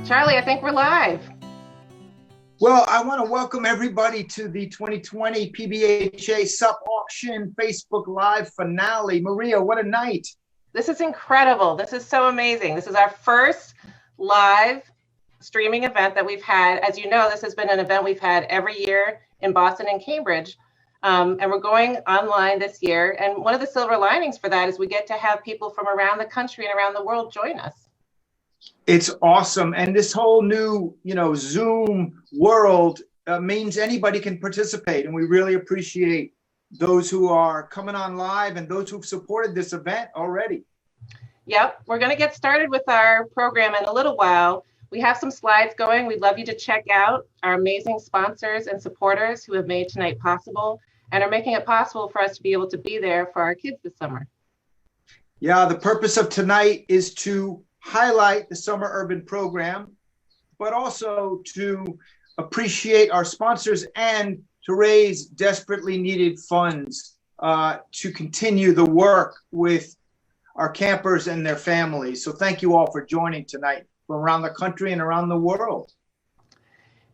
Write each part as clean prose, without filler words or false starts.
Charlie, I think we're live. Well, I want to welcome everybody to the 2020 PBHA SUP Auction Facebook Live finale. Maria, what a night. This is incredible. This is so amazing. This is our first live streaming event that we've had. As you know, this has been an event we've had every year in Boston and Cambridge. And we're going online this year. And one of the silver linings for that is we get to have people from around the country and around the world join us. It's awesome. And this whole new, Zoom world means anybody can participate. And we really appreciate those who are coming on live and those who've supported this event already. Yep, we're going to get started with our program in a little while. We have some slides going. We'd love you to check out our amazing sponsors and supporters who have made tonight possible and are making it possible for us to be able to be there for our kids this summer. Yeah, the purpose of tonight is to highlight the Summer Urban program, but also to appreciate our sponsors and to raise desperately needed funds to continue the work with our campers and their families. So thank you all for joining tonight from around the country and around the world.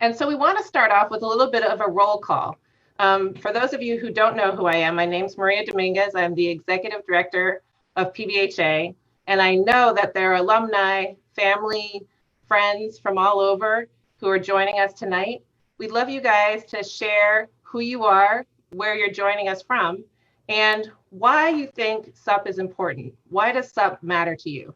And so we want to start off with a little bit of a roll call. For those of you who don't know who I am, my name's Maria Dominguez. I'm the Executive Director of PBHA. And I know that there are alumni, family, friends from all over who are joining us tonight. We'd love you guys to share who you are, where you're joining us from, and why you think SUP is important. Why does SUP matter to you?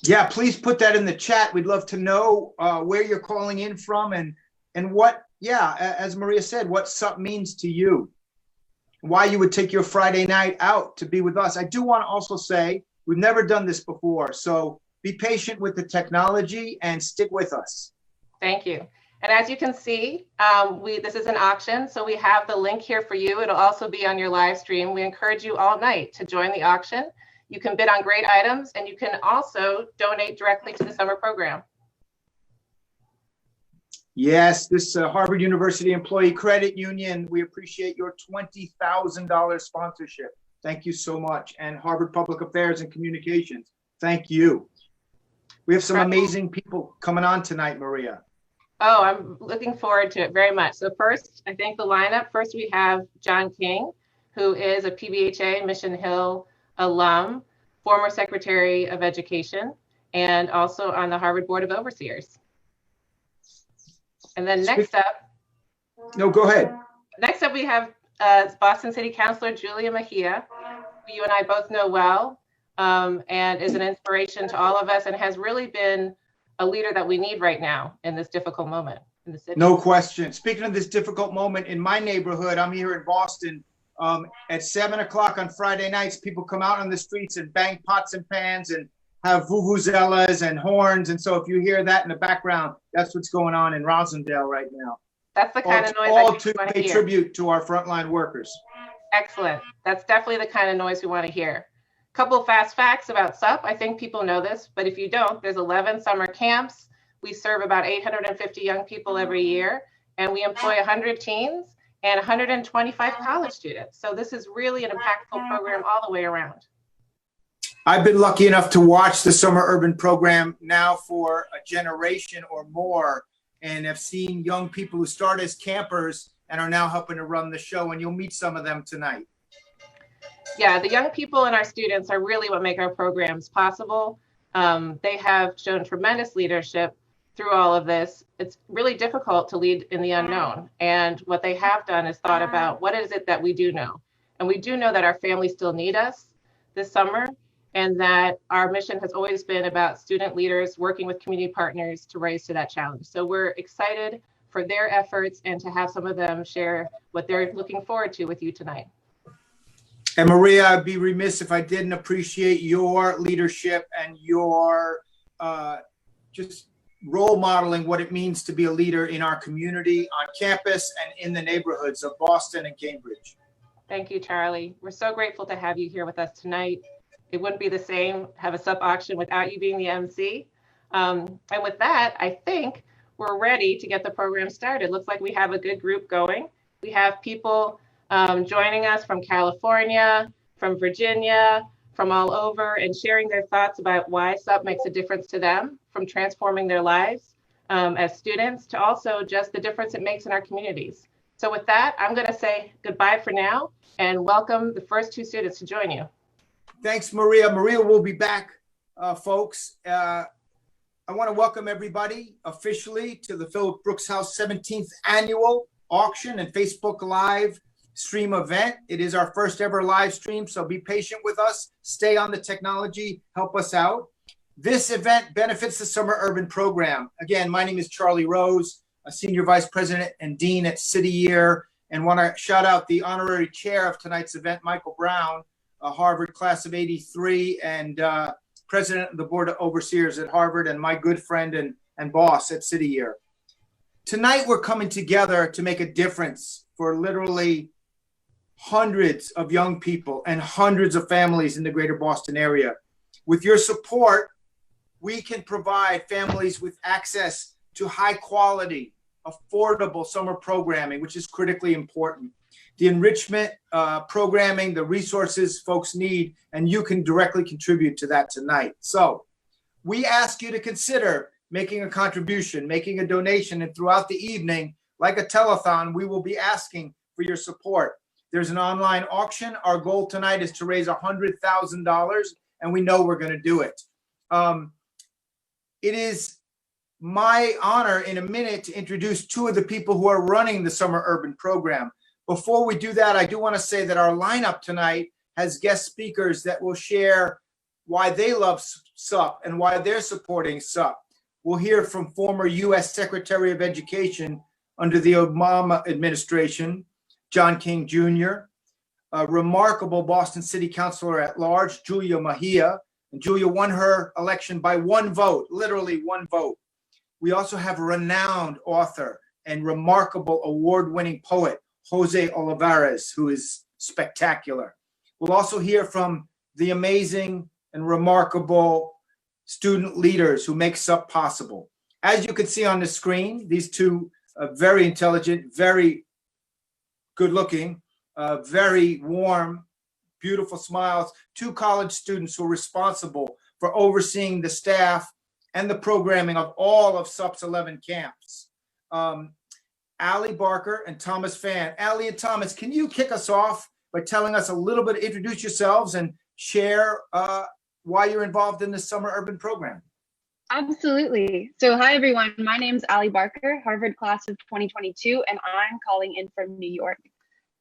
Yeah, please put that in the chat. We'd love to know where you're calling in from and what, as Maria said, what SUP means to you. Why you would take your Friday night out to be with us. I do want to also say we've never done this before, so be patient with the technology and stick with us. Thank you. And as you can see, this is an auction, so we have the link here for you. It'll also be on your live stream. We encourage you all night to join the auction. You can bid on great items, and you can also donate directly to the summer program. Yes, this Harvard University Employee Credit Union, we appreciate your $20,000 sponsorship. Thank you so much. And Harvard Public Affairs and Communications, thank you. We have some amazing people coming on tonight, Maria. Oh, I'm looking forward to it very much. So first, I think the lineup. First, we have John King, who is a PBHA Mission Hill alum, former Secretary of Education, and also on the Harvard Board of Overseers. And then next up. No, go ahead. Next up, we have Boston City Councilor Julia Mejia, who you and I both know well, and is an inspiration to all of us and has really been a leader that we need right now in this difficult moment in the city. No question. Speaking of this difficult moment in my neighborhood, I'm here in Boston. At 7 o'clock on Friday nights, people come out on the streets and bang pots and pans and have vuvuzelas and horns. And so if you hear that in the background, that's what's going on in Rosendale right now. That's the kind of noise all to pay tribute to our frontline workers. Excellent. That's definitely the kind of noise we want to hear. A couple of fast facts about SUP. I think people know this, but if you don't, there's 11 summer camps. We serve about 850 young people every year, and we employ 100 teens and 125 college students. So this is really an impactful program all the way around. I've been lucky enough to watch the Summer Urban program now for a generation or more, and have seen young people who start as campers and are now helping to run the show, and you'll meet some of them tonight. Yeah, the young people and our students are really what make our programs possible. They have shown tremendous leadership through all of this. It's really difficult to lead in the unknown, and what they have done is thought about what is it that we do know. And we do know that our families still need us this summer, and that our mission has always been about student leaders working with community partners to raise to that challenge. So we're excited for their efforts and to have some of them share what they're looking forward to with you tonight. And Maria, I'd be remiss if I didn't appreciate your leadership and your just role modeling what it means to be a leader in our community, on campus, and in the neighborhoods of Boston and Cambridge. Thank you, Charlie. We're so grateful to have you here with us tonight. It wouldn't be the same, have a SUP auction without you being the MC. And with that, I think we're ready to get the program started. Looks like we have a good group going. We have people joining us from California, from Virginia, from all over and sharing their thoughts about why SUP makes a difference to them, from transforming their lives as students to also just the difference it makes in our communities. So with that, I'm going to say goodbye for now and welcome the first two students to join you. Thanks, Maria. Maria will be back, folks. I want to welcome everybody officially to the Philip Brooks House 17th Annual Auction and Facebook Live stream event. It is our first ever live stream, so be patient with us. Stay on the technology, help us out. This event benefits the Summer Urban Program. Again, my name is Charlie Rose, a Senior Vice President and Dean at City Year, and want to shout out the honorary chair of tonight's event, Michael Brown, a Harvard class of '83 and president of the Board of Overseers at Harvard, and my good friend and boss at City Year. Tonight, we're coming together to make a difference for literally hundreds of young people and hundreds of families in the greater Boston area. With your support, we can provide families with access to high quality, affordable summer programming, which is critically important. The enrichment programming, the resources folks need, and you can directly contribute to that tonight. So we ask you to consider making a contribution, making a donation, and throughout the evening, like a telethon, we will be asking for your support. There's an online auction. Our goal tonight is to raise $100,000, and we know we're going to do it. It is my honor in a minute to introduce two of the people who are running the Summer Urban Program. Before we do that, I do want to say that our lineup tonight has guest speakers that will share why they love SUP and why they're supporting SUP. We'll hear from former U.S. Secretary of Education under the Obama administration, John King Jr., a remarkable Boston City Councilor at large, Julia Mejia, and Julia won her election by one vote, literally one vote. We also have a renowned author and remarkable award-winning poet, José Olivarez, who is spectacular. We'll also hear from the amazing and remarkable student leaders who make SUP possible. As you can see on the screen, these two very intelligent, very good looking, very warm, beautiful smiles, two college students who are responsible for overseeing the staff and the programming of all of SUP's 11 camps. Allie Barker and Thomas Fan. Allie and Thomas, can you kick us off by telling us a little bit, introduce yourselves and share why you're involved in the Summer Urban Program? Absolutely. So hi, everyone. My name's Allie Barker, Harvard class of 2022, and I'm calling in from New York.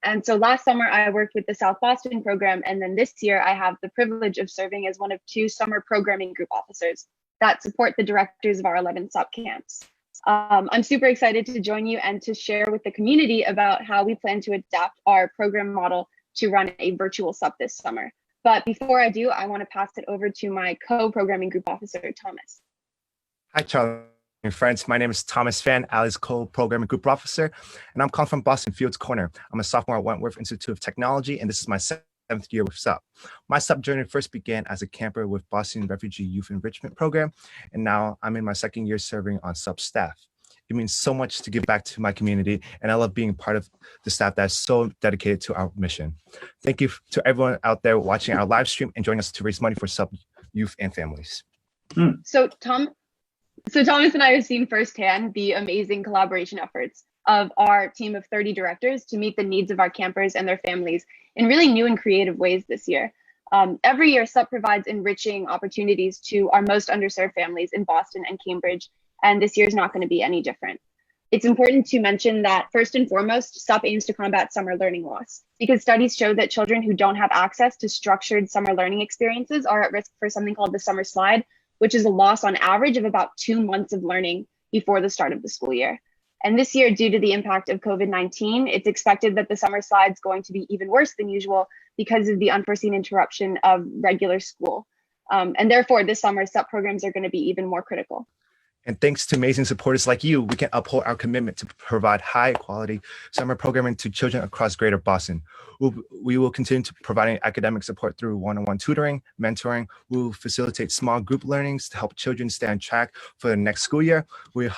And so last summer, I worked with the South Boston program, and then this year, I have the privilege of serving as one of two summer programming group officers that support the directors of our 11 SUP camps. I'm super excited to join you and to share with the community about how we plan to adapt our program model to run a virtual SUP this summer. But before I do, I want to pass it over to my co-programming group officer, Thomas. Hi, Charlie and friends. My name is Thomas Fan, Allie's co-programming group officer, and I'm calling from Boston Fields Corner. I'm a sophomore at Wentworth Institute of Technology, and this is my 7th year with SUP. My SUP journey first began as a camper with Boston Refugee Youth Enrichment Program, and now I'm in my 2nd year serving on SUP staff. It means so much to give back to my community, and I love being part of the staff that's so dedicated to our mission. Thank you to everyone out there watching our live stream and joining us to raise money for SUP youth and families. So Thomas and I have seen firsthand the amazing collaboration efforts of our team of 30 directors to meet the needs of our campers and their families in really new and creative ways this year. Every year, SUP provides enriching opportunities to our most underserved families in Boston and Cambridge, and this year is not going to be any different. It's important to mention that first and foremost, SUP aims to combat summer learning loss, because studies show that children who don't have access to structured summer learning experiences are at risk for something called the summer slide, which is a loss on average of about 2 months of learning before the start of the school year. And this year, due to the impact of COVID-19, it's expected that the summer slide is going to be even worse than usual because of the unforeseen interruption of regular school. And therefore, this summer, SUP programs are going to be even more critical. And thanks to amazing supporters like you, we can uphold our commitment to provide high quality summer programming to children across Greater Boston. We will continue to providing academic support through one-on-one tutoring, mentoring. We will facilitate small group learnings to help children stay on track for the next school year. We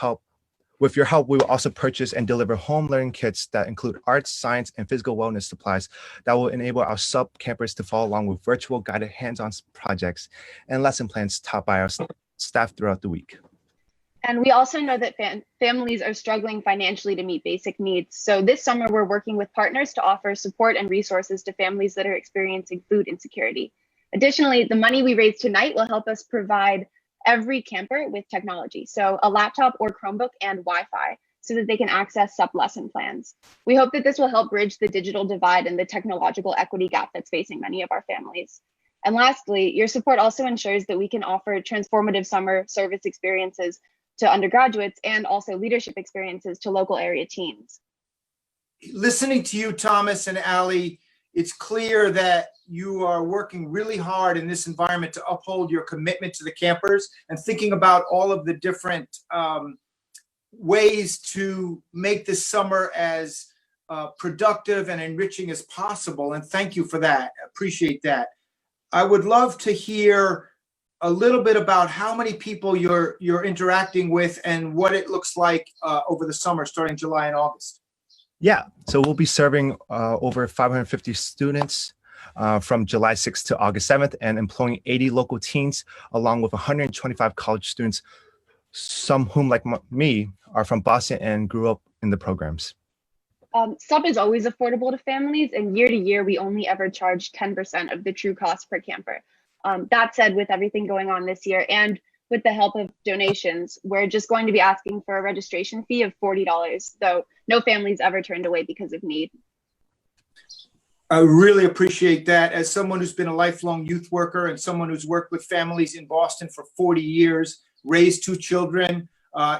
With your help, we will also purchase and deliver home learning kits that include arts, science, and physical wellness supplies that will enable our SUP campers to follow along with virtual guided hands-on projects and lesson plans taught by our staff throughout the week. And we also know that families are struggling financially to meet basic needs. So this summer, we're working with partners to offer support and resources to families that are experiencing food insecurity. Additionally, the money we raise tonight will help us provide every camper with technology, so a laptop or Chromebook and Wi-Fi, so that they can access SUP lesson plans. We hope that this will help bridge the digital divide and the technological equity gap that's facing many of our families. And lastly, your support also ensures that we can offer transformative summer service experiences to undergraduates and also leadership experiences to local area teams. Listening to you, Thomas and Ali, it's clear that you are working really hard in this environment to uphold your commitment to the campers and thinking about all of the different ways to make this summer as productive and enriching as possible. And thank you for that. Appreciate that. I would love to hear a little bit about how many people you're interacting with and what it looks like over the summer, starting July and August. Yeah, so we'll be serving over 550 students from July 6th to August 7th and employing 80 local teens along with 125 college students, some whom, like me, are from Boston and grew up in the programs. SUP is always affordable to families, and year to year, we only ever charge 10% of the true cost per camper. That said, with everything going on this year and with the help of donations, we're just going to be asking for a registration fee of $40, though no family's ever turned away because of need. I really appreciate that. As someone who's been a lifelong youth worker and someone who's worked with families in Boston for 40 years, raised 2 children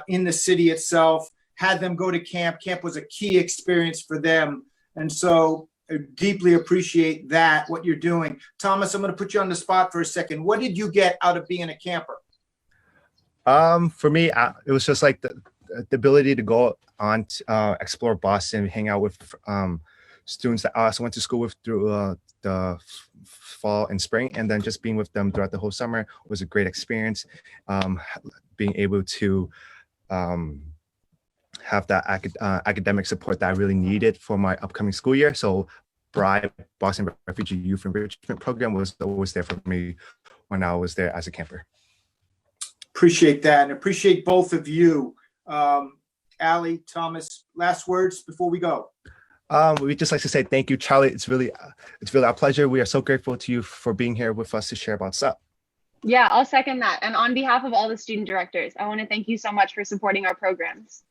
in the city itself, had them go to camp. Camp was a key experience for them. And so I deeply appreciate that, what you're doing. Thomas, I'm going to put you on the spot for a second. What did you get out of being a camper? For me, it was just like the ability to go on to explore Boston, hang out with students that I also went to school with through the fall and spring, and then just being with them throughout the whole summer was a great experience. Being able to have that academic support that I really needed for my upcoming school year. So BRIBE, Boston Refugee Youth Enrichment Program, was always there for me when I was there as a camper. Appreciate that, and appreciate both of you. Ali, Thomas, last words before we go. We'd just like to say thank you, Charlie. It's really our pleasure. We are so grateful to you for being here with us to share about SUP. Yeah, I'll second that. And on behalf of all the student directors, I want to thank you so much for supporting our programs.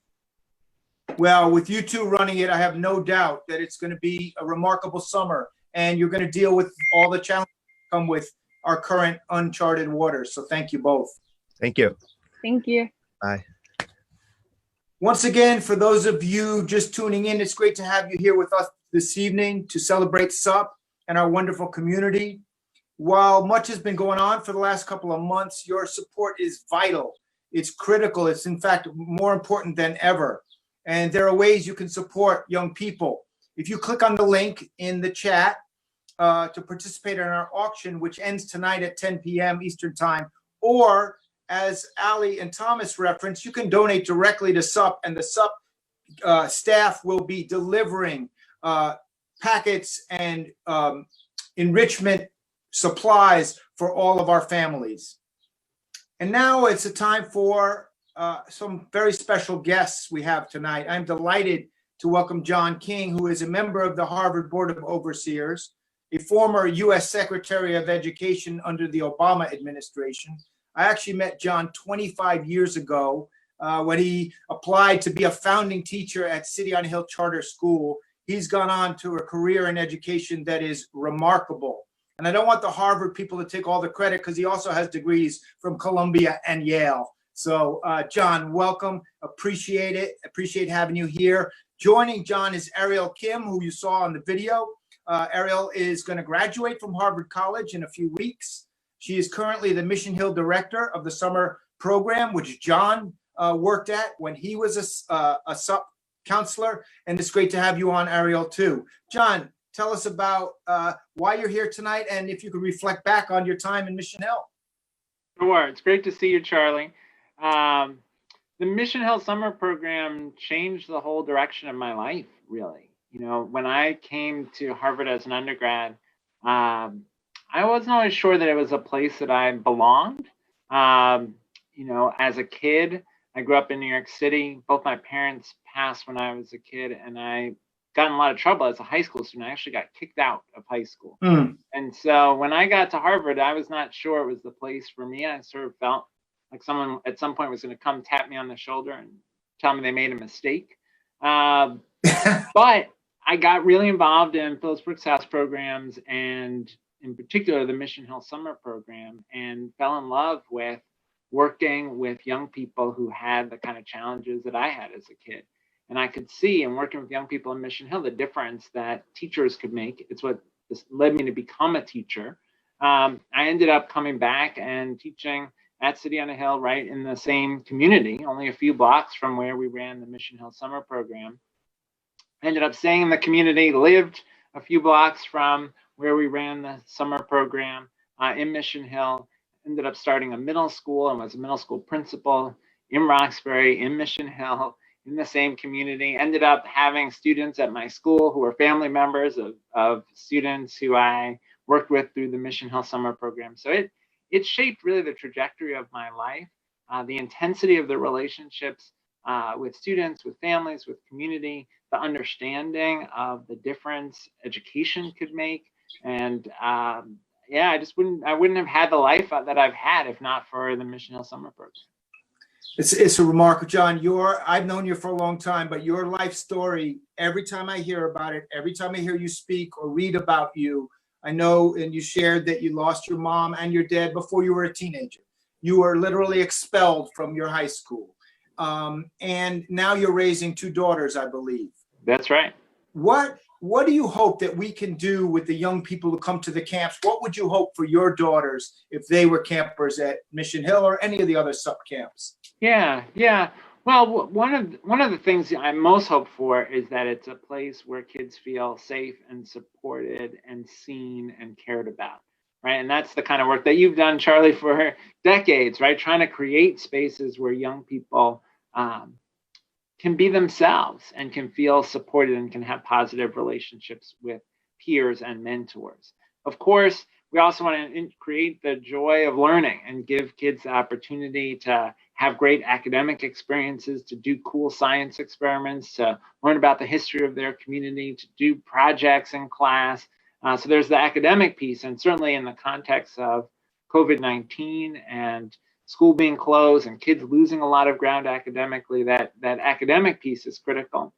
Well, with you two running it, I have no doubt that it's going to be a remarkable summer, and you're going to deal with all the challenges that come with our current uncharted waters. So thank you both. Thank you. Thank you. Bye. Once again, for those of you just tuning in, it's great to have you here with us this evening to celebrate SUP and our wonderful community. While much has been going on for the last couple of months, your support is vital. It's critical. It's in fact more important than ever. And there are ways you can support young people. If you click on the link in the chat to participate in our auction, which ends tonight at 10 p.m. Eastern Time, or as Ali and Thomas referenced, you can donate directly to SUP, and the SUP staff will be delivering packets and enrichment supplies for all of our families. And now it's a time for some very special guests we have tonight. I'm delighted to welcome John King, who is a member of the Harvard Board of Overseers, a former U.S. Secretary of Education under the Obama administration. I actually met John 25 years ago when he applied to be a founding teacher at City on Hill Charter School. He's gone on to a career in education that is remarkable. And I don't want the Harvard people to take all the credit because he also has degrees from Columbia and Yale. So John, welcome. Appreciate it. Appreciate having you here. Joining John is Ariel Kim, who you saw on the video. Ariel is going to graduate from Harvard College in a few weeks. She is currently the Mission Hill director of the summer program, which John worked at when he was a SUP counselor. And it's great to have you on, Ariel, too. John, tell us about why you're here tonight, and if you could reflect back on your time in Mission Hill. Sure. It's great to see you, Charlie. the Mission Hill Summer Program changed the whole direction of my life, really. You know, when I came to Harvard as an undergrad, I wasn't always sure that it was a place that I belonged. You know, as a kid, I grew up in New York City. Both my parents passed when I was a kid, and I got in a lot of trouble as a high school student. I actually got kicked out of high school. And so when I got to Harvard, I was not sure it was the place for me. I sort of felt like someone at some point was going to come tap me on the shoulder and tell me they made a mistake. But I got really involved in Phillips Brooks House programs, and in particular the Mission Hill Summer Program, and fell in love with working with young people who had the kind of challenges that I had as a kid. And I could see in working with young people in Mission Hill the difference that teachers could make. It's what led me to become a teacher. I ended up coming back and teaching at City on a Hill, right in the same community, only a few blocks from where we ran the Mission Hill Summer Program. I ended up staying in the community, lived a few blocks from where we ran the summer program in Mission Hill, ended up starting a middle school and was a middle school principal in Roxbury, in Mission Hill, in the same community. Ended up having students at my school who were family members of students who I worked with through the Mission Hill Summer Program. So it shaped really the trajectory of my life, the intensity of the relationships with students, with families, with community, the understanding of the difference education could make. And yeah, I wouldn't have had the life that I've had if not for the Mission Hill Summer Program. It's a remarkable, John. I've known you for a long time, but your life story, every time I hear about it, every time I hear you speak or read about you, I know, and you shared that you lost your mom and your dad before you were a teenager. You were literally expelled from your high school. And now you're raising two daughters, I believe. That's right. What do you hope that we can do with the young people who come to the camps? What would you hope for your daughters if they were campers at Mission Hill or any of the other SUP camps? Yeah. Well, one of the things I most hope for is that it's a place where kids feel safe and supported and seen and cared about, right? And that's the kind of work that you've done, Charlie, for decades, right? Trying to create spaces where young people can be themselves and can feel supported and can have positive relationships with peers and mentors. Of course, we also want to create the joy of learning and give kids the opportunity to have great academic experiences, to do cool science experiments, to learn about the history of their community, to do projects in class. So there's the academic piece, and certainly in the context of COVID-19 and school being closed and kids losing a lot of ground academically, that academic piece is critical.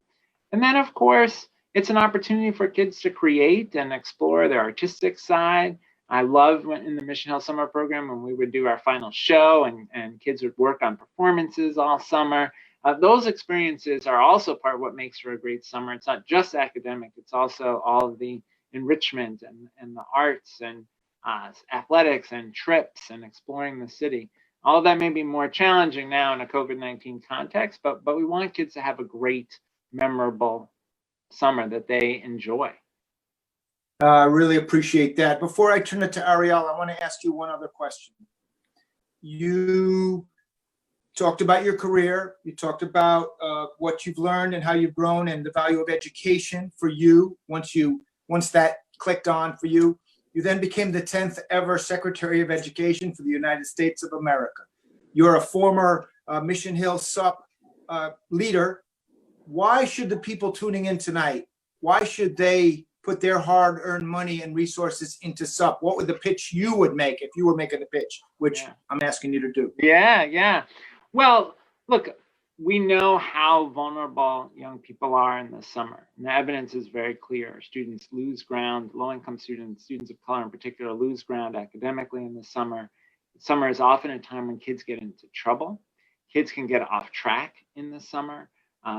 And then, of course, it's an opportunity for kids to create and explore their artistic side. I loved when in the Mission Hill Summer Program when we would do our final show and kids would work on performances all summer. Those experiences are also part of what makes for a great summer. It's not just academic, it's also all of the enrichment and the arts and athletics and trips and exploring the city. All of that may be more challenging now in a COVID-19 context, but we want kids to have a great, memorable summer that they enjoy. I really appreciate that. Before I turn it to Ariel, I want to ask you one other question. You talked about your career. You talked about what you've learned and how you've grown and the value of education for you. Once that clicked on for you, you then became the 10th ever Secretary of Education for the United States of America. You're a former Mission Hill SUP leader. Why should the people tuning in tonight, why should they put their hard-earned money and resources into SUP? What would the pitch you would make if you were making a pitch, which I'm asking you to do? Yeah. Well, look, we know how vulnerable young people are in the summer. And the evidence is very clear. Students lose ground, low-income students of color in particular, lose ground academically in the summer. Summer is often a time when kids get into trouble. Kids can get off track in the summer.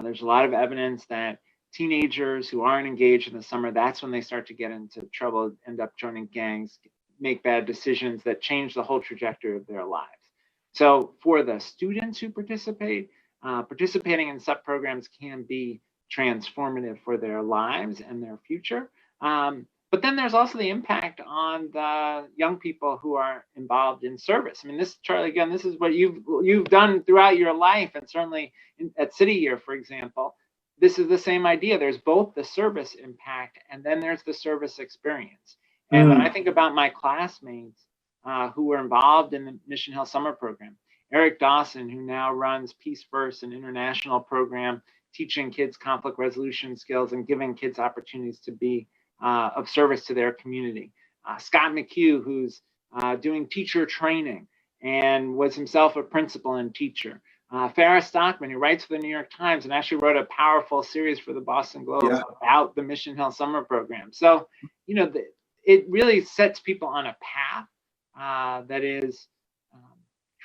There's a lot of evidence that teenagers who aren't engaged in the summer, that's when they start to get into trouble, end up joining gangs, make bad decisions that change the whole trajectory of their lives. So for the students who participate, participating in SUP programs can be transformative for their lives and their future. But But then there's also the impact on the young people who are involved in service. I mean, this, Charlie, again, this is what you've done throughout your life, and certainly at City Year, for example, this is the same idea. There's both the service impact and then there's the service experience. And when I think about my classmates who were involved in the Mission Hill Summer Program, Eric Dawson, who now runs Peace First, an international program teaching kids conflict resolution skills and giving kids opportunities to be of service to their community. Scott McHugh, who's doing teacher training and was himself a principal and teacher. Farrah Stockman, who writes for the New York Times and actually wrote a powerful series for the Boston Globe about the Mission Hill Summer Program. So, you know, it really sets people on a path that is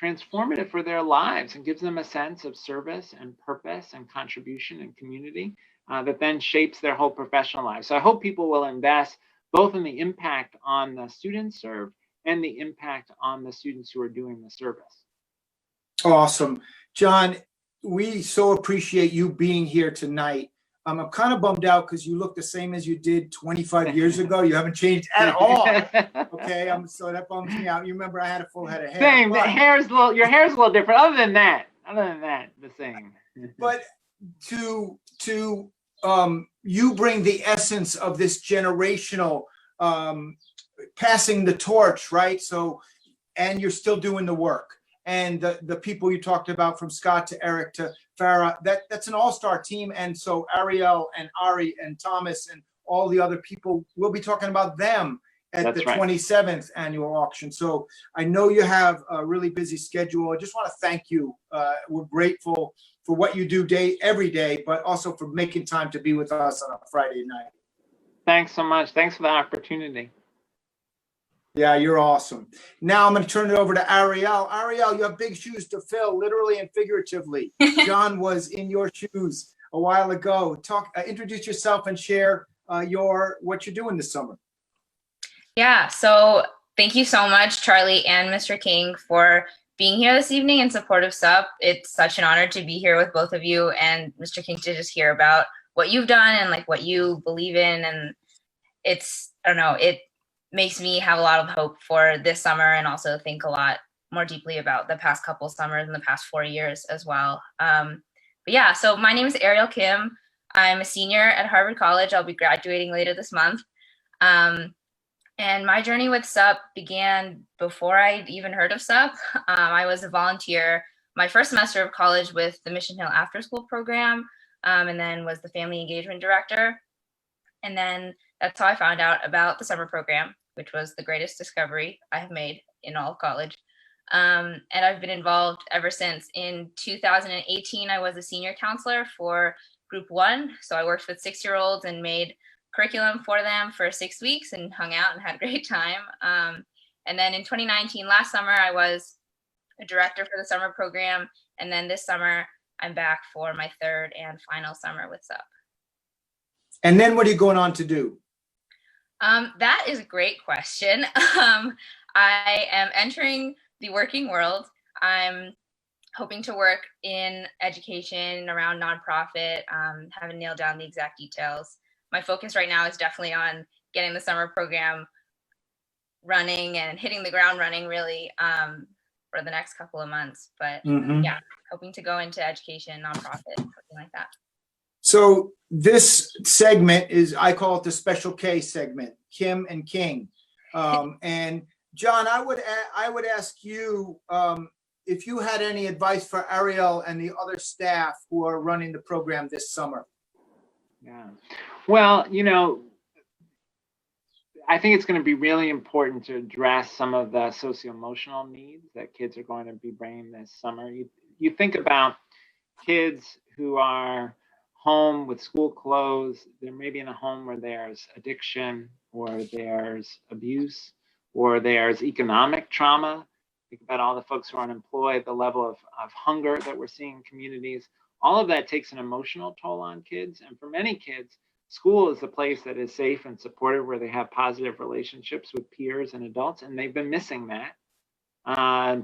transformative for their lives and gives them a sense of service and purpose and contribution and community that then shapes their whole professional life. So I hope people will invest both in the impact on the students served and the impact on the students who are doing the service. Awesome. John, we so appreciate you being here tonight. I'm kind of bummed out because you look the same as you did 25 years ago. You haven't changed at all. Okay, so that bums me out. You remember I had a full head of hair. Same. But your hair's a little different. Other than that, the same. But to you bring the essence of this generational passing the torch, right? So, and you're still doing the work. And the people you talked about, from Scott to Eric to Farrah, that's an all-star team. And so Ariel and Ari and Thomas and all the other people, we'll be talking about them at the 27th annual auction. So I know you have a really busy schedule. I just want to thank you. We're grateful for what you do every day, but also for making time to be with us on a Friday night. Thanks so much. Thanks for the opportunity. Yeah, you're awesome. Now I'm going to turn it over to Ariel. Ariel, you have big shoes to fill, literally and figuratively. John was in your shoes a while ago. Introduce yourself and share what you're doing this summer. Yeah, so thank you so much, Charlie and Mr. King, for being here this evening in support of SUP. It's such an honor to be here with both of you and Mr. King to just hear about what you've done and like what you believe in. And it's, I don't know, it makes me have a lot of hope for this summer and also think a lot more deeply about the past couple summers and the past 4 years as well. But yeah, so my name is Ariel Kim. I'm a senior at Harvard College. I'll be graduating later this month. And my journey with SUP began before I'd even heard of SUP. I was a volunteer my first semester of college with the Mission Hill After School program, and then was the family engagement director. And then that's how I found out about the summer program, which was the greatest discovery I have made in all of college. And I've been involved ever since. In 2018, I was a senior counselor for Group 1. So I worked with 6-year-olds and made curriculum for them for 6 weeks and hung out and had a great time. And then in 2019, last summer, I was a director for the summer program. And then this summer, I'm back for my third and final summer with SUP. And then what are you going on to do? That is a great question. I am entering the working world. I'm hoping to work in education around nonprofit, haven't nailed down the exact details. My focus right now is definitely on getting the summer program running and hitting the ground running really for the next couple of months. But yeah, hoping to go into education, nonprofit, something like that. So this segment is, I call it the Special K segment, Kim and King. And John, I would ask you if you had any advice for Ariel and the other staff who are running the program this summer. Yeah, well, you know, I think it's going to be really important to address some of the socio-emotional needs that kids are going to be bringing this summer. You think about kids who are home with school closed. They're maybe in a home where there's addiction or there's abuse or there's economic trauma. Think about all the folks who are unemployed, the level of hunger that we're seeing in communities. All of that takes an emotional toll on kids. And for many kids, school is the place that is safe and supportive, where they have positive relationships with peers and adults, and they've been missing that.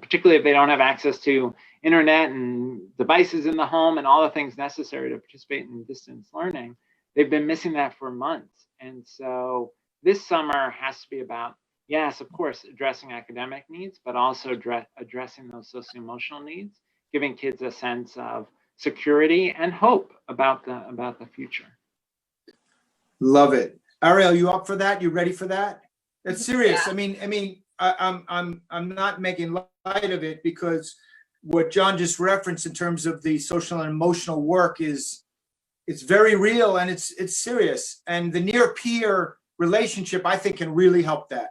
Particularly if they don't have access to internet and devices in the home and all the things necessary to participate in distance learning, they've been missing that for months. And so this summer has to be about, yes, of course, addressing academic needs, but also addressing those socio-emotional needs, giving kids a sense of security and hope about the future. Love it. Ariel, you up for that? You ready for that? It's serious. Yeah. I'm not making light of it, because what John just referenced in terms of the social and emotional work it's very real, and it's serious. And the near peer relationship, I think, can really help that.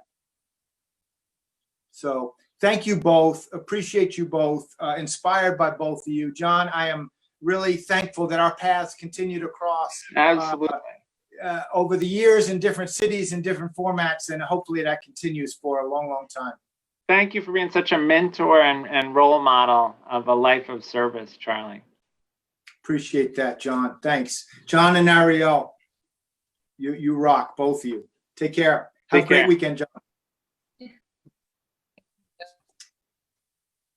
So thank you both. Appreciate you both. Inspired by both of you. John, I am really thankful that our paths continue to cross. Absolutely. Over the years in different cities and different formats, and hopefully that continues for a long, long time. Thank you for being such a mentor and role model of a life of service, Charlie. Appreciate that, John. Thanks. John and Ariel, you rock, both of you. Take care. Have a great weekend, John.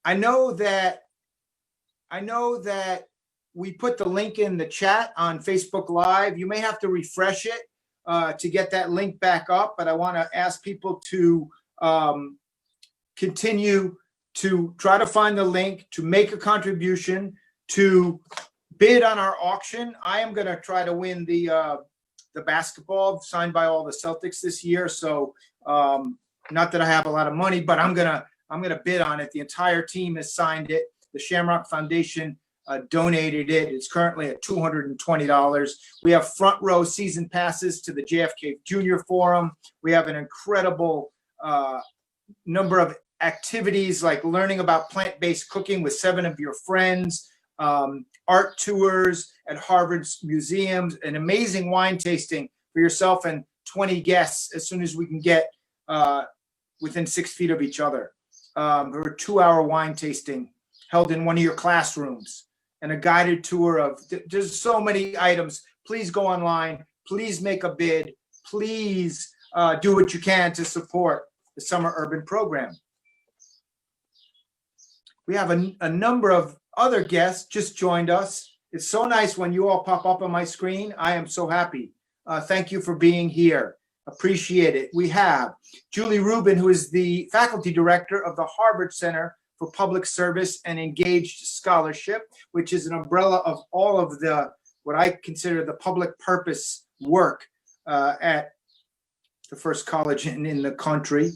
I know that we put the link in the chat on Facebook Live. You may have to refresh it to get that link back up, but I want to ask people to continue to try to find the link, to make a contribution, to bid on our auction. I am going to try to win the basketball signed by all the Celtics this year. So not that I have a lot of money, but I'm gonna bid on it. The entire team has signed it. The Shamrock Foundation donated it. It's currently at $220. We have front row season passes to the JFK Junior Forum. We have an incredible number of activities, like learning about plant-based cooking with 7 of your friends, art tours at Harvard's museums, an amazing wine tasting for yourself and 20 guests as soon as we can get within 6 feet of each other. Or a 2-hour wine tasting held in one of your classrooms, and a guided tour of, there's so many items. Please go online. Please make a bid. Please do what you can to support the Summer Urban Program. We have a number of other guests just joined us. It's so nice when you all pop up on my screen. I am so happy. Thank you for being here. Appreciate it. We have Julie Rubin, who is the faculty director of the Harvard Center for Public Service and Engaged Scholarship, which is an umbrella of all of the, what I consider the public purpose work at the first college in the country.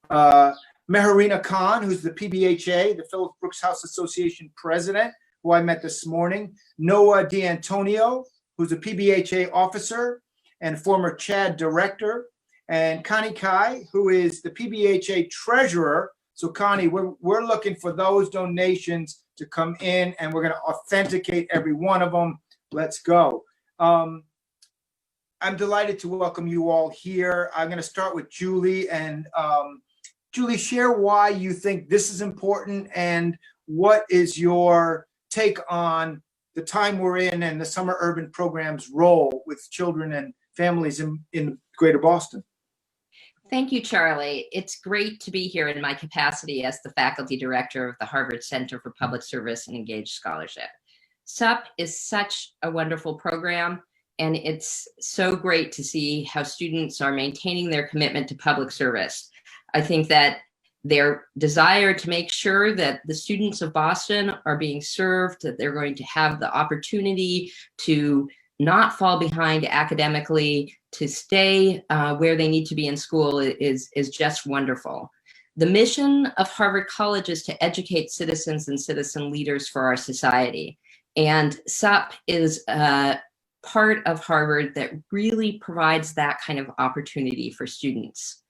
Mehrina Khan, who's the PBHA, the Phillips Brooks House Association president, who I met this morning. Noah D'Antonio, who's a PBHA officer and former CHAD director. And Connie Kai, who is the PBHA treasurer. So Connie, we're looking for those donations to come in, and we're going to authenticate every one of them. Let's go. I'm delighted to welcome you all here. I'm going to start with Julie, and Julie, share why you think this is important and what is your take on the time we're in and the Summer Urban Program's role with children and families in Greater Boston. Thank you, Charlie. It's great to be here in my capacity as the faculty director of the Harvard Center for Public Service and Engaged Scholarship. SUP is such a wonderful program, and it's so great to see how students are maintaining their commitment to public service. I think that their desire to make sure that the students of Boston are being served, that they're going to have the opportunity to not fall behind academically, to stay where they need to be in school is just wonderful. The mission of Harvard College is to educate citizens and citizen leaders for our society. And SUP is a part of Harvard that really provides that kind of opportunity for students.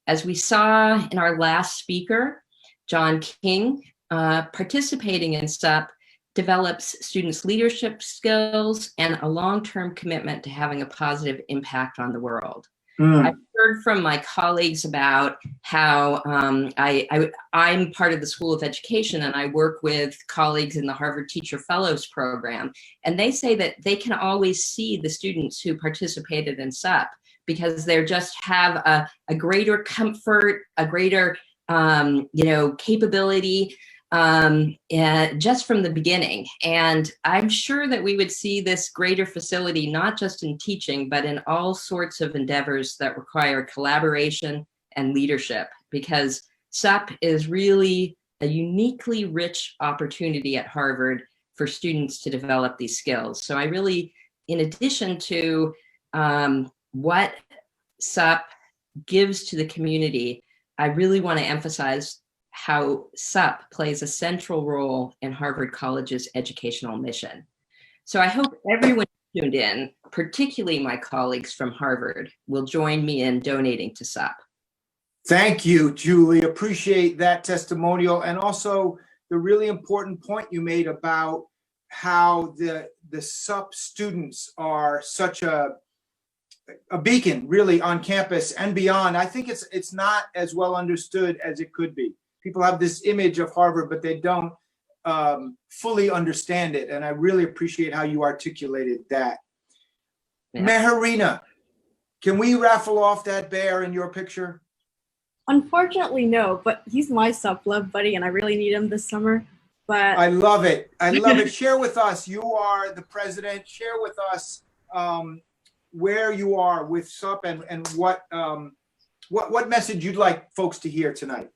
As we saw in our last speaker, John King, participating in SUP develops students' leadership skills and a long-term commitment to having a positive impact on the world. I've heard from my colleagues about how I'm part of the School of Education, and I work with colleagues in the Harvard Teacher Fellows Program, and they say that they can always see the students who participated in SUP because they just have a greater comfort, a greater capability just from the beginning. And I'm sure that we would see this greater facility, not just in teaching, but in all sorts of endeavors that require collaboration and leadership, because SUP is really a uniquely rich opportunity at Harvard for students to develop these skills. So I really, in addition to what SUP gives to the community, I really want to emphasize how SUP plays a central role in Harvard College's educational mission. So I hope everyone tuned in, particularly my colleagues from Harvard, will join me in donating to SUP. Thank you, Julie. Appreciate that testimonial, and also the really important point you made about how the SUP students are such a beacon really on campus and beyond. I think it's not as well understood as it could be. People have this image of Harvard, but they don't fully understand it. And I really appreciate how you articulated that. Yeah. Mejia, can we raffle off that bear in your picture? Unfortunately, no, but he's my SUP love buddy and I really need him this summer. But I love it. I love it. Share with us. You are the president. Share with us where you are with SUP and what message you'd like folks to hear tonight.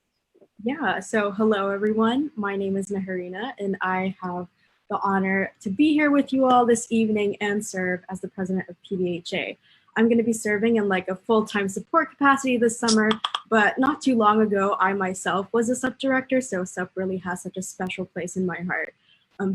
Yeah, so hello everyone. My name is Mejia and I have the honor to be here with you all this evening and serve as the president of PBHA. I'm going to be serving in like a full-time support capacity this summer, but not too long ago, I myself was a SUP director, so SUP really has such a special place in my heart.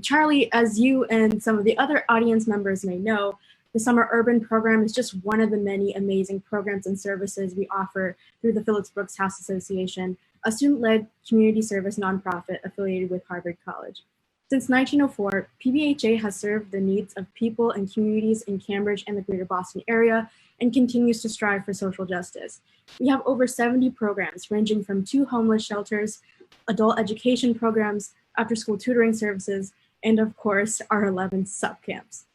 Charlie, as you and some of the other audience members may know, the Summer Urban Program is just one of the many amazing programs and services we offer through the Phillips Brooks House Association, a student-led community service nonprofit affiliated with Harvard College. Since 1904, PBHA has served the needs of people and communities in Cambridge and the greater Boston area and continues to strive for social justice. We have over 70 programs ranging from 2 homeless shelters, adult education programs, after-school tutoring services, and of course, our 11 SUP camps.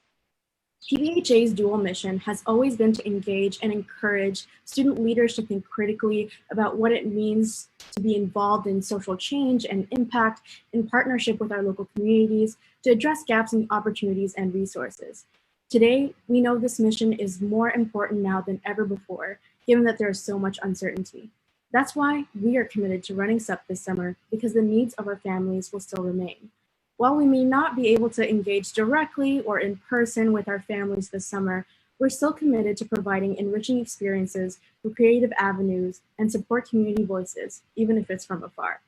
PBHA's dual mission has always been to engage and encourage student leaders to think critically about what it means to be involved in social change and impact in partnership with our local communities to address gaps in opportunities and resources. Today, we know this mission is more important now than ever before, given that there is so much uncertainty. That's why we are committed to running SUP this summer, because the needs of our families will still remain. While we may not be able to engage directly or in person with our families this summer, we're still committed to providing enriching experiences through creative avenues and support community voices, even if it's from afar.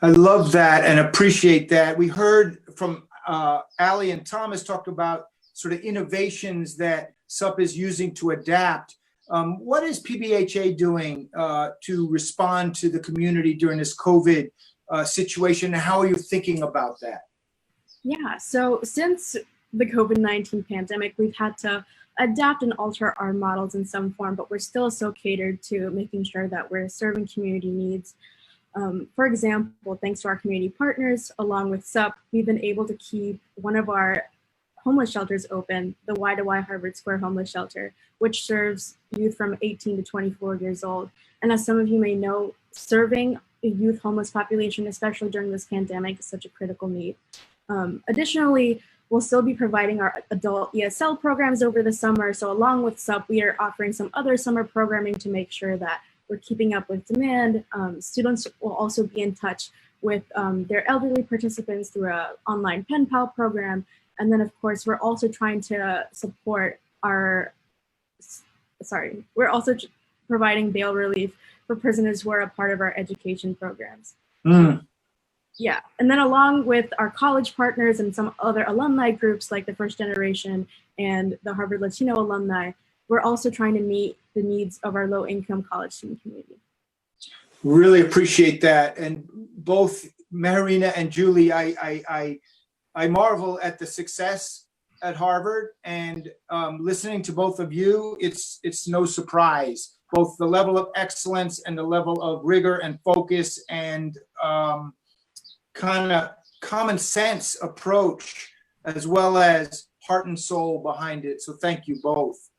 I love that and appreciate that. We heard from Ali and Thomas talk about sort of innovations that SUP is using to adapt. What is PBHA doing to respond to the community during this COVID situation, and how are you thinking about that? Yeah, so since the COVID-19 pandemic, we've had to adapt and alter our models in some form, but we're still so catered to making sure that we're serving community needs. For example, thanks to our community partners, along with SUP, we've been able to keep one of our homeless shelters open, the Y2Y Harvard Square Homeless Shelter, which serves youth from 18 to 24 years old. And as some of you may know, serving a youth homeless population, especially during this pandemic, is such a critical need. Additionally, we'll still be providing our adult ESL programs over the summer. So along with SUP, we are offering some other summer programming to make sure that we're keeping up with demand. Students will also be in touch with their elderly participants through an online pen pal program. And then of course, we're also trying to support we're also providing bail relief for prisoners who are a part of our education programs. Yeah, and then along with our college partners and some other alumni groups like the First Generation and the Harvard Latino alumni, we're also trying to meet the needs of our low-income college student community. Really appreciate that. And both Mejia and Julie, I marvel at the success at Harvard, and listening to both of you, it's no surprise, both the level of excellence and the level of rigor and focus and kind of common sense approach, as well as heart and soul behind it. So thank you both.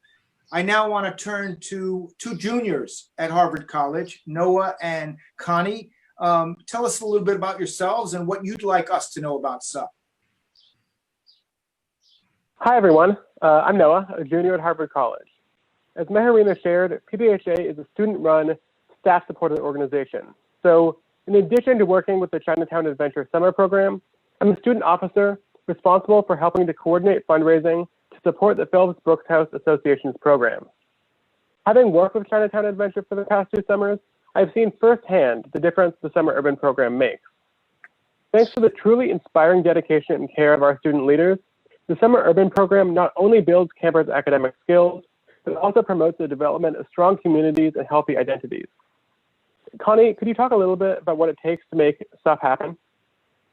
I now want to turn to 2 juniors at Harvard College, Noah and Connie. Tell us a little bit about yourselves and what you'd like us to know about SUP. Hi, everyone. I'm Noah, a junior at Harvard College. As Meharina shared, PBHA is a student-run, staff-supported organization. So in addition to working with the Chinatown Adventure Summer Program, I'm a student officer responsible for helping to coordinate fundraising to support the Phillips Brooks House Association's programs. Having worked with Chinatown Adventure for the past 2 summers, I've seen firsthand the difference the Summer Urban program makes. Thanks to the truly inspiring dedication and care of our student leaders, the Summer Urban program not only builds campers' academic skills, but also promotes the development of strong communities and healthy identities. Connie, could you talk a little bit about what it takes to make stuff happen?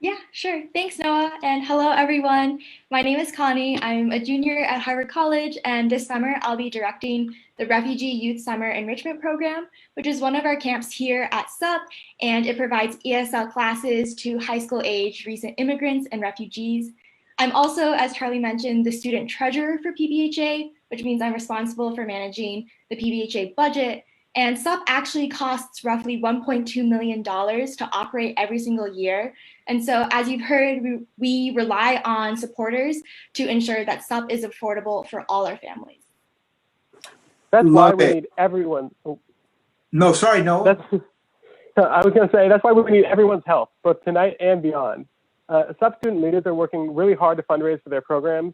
Yeah, sure. Thanks, Noah. And hello, everyone. My name is Connie. I'm a junior at Harvard College, and this summer I'll be directing the Refugee Youth Summer Enrichment Program, which is one of our camps here at SUP, and it provides ESL classes to high school age recent immigrants and refugees. I'm also, as Charlie mentioned, the student treasurer for PBHA, which means I'm responsible for managing the PBHA budget. And SUP actually costs roughly $1.2 million to operate every single year. And so, as you've heard, we rely on supporters to ensure that SUP is affordable for all our families. That's why we need everyone. No, sorry, no. I was going to say, that's why we need everyone's help, both tonight and beyond. SUP student leaders are working really hard to fundraise for their programs.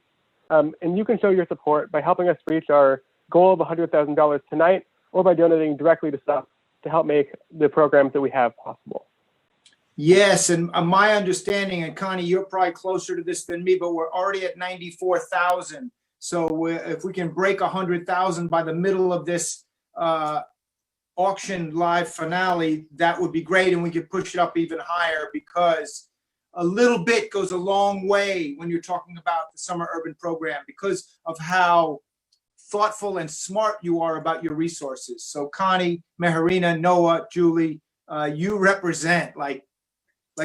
And you can show your support by helping us reach our goal of $100,000 tonight, or by donating directly to SUP to help make the programs that we have possible. Yes, and my understanding, and Connie, you're probably closer to this than me, but we're already at 94,000. So if we can break 100,000 by the middle of this auction live finale, that would be great, and we could push it up even higher, because a little bit goes a long way when you're talking about the Summer Urban Program, because of how thoughtful and smart you are about your resources. So Connie, Meharina, Noah, Julie, you represent like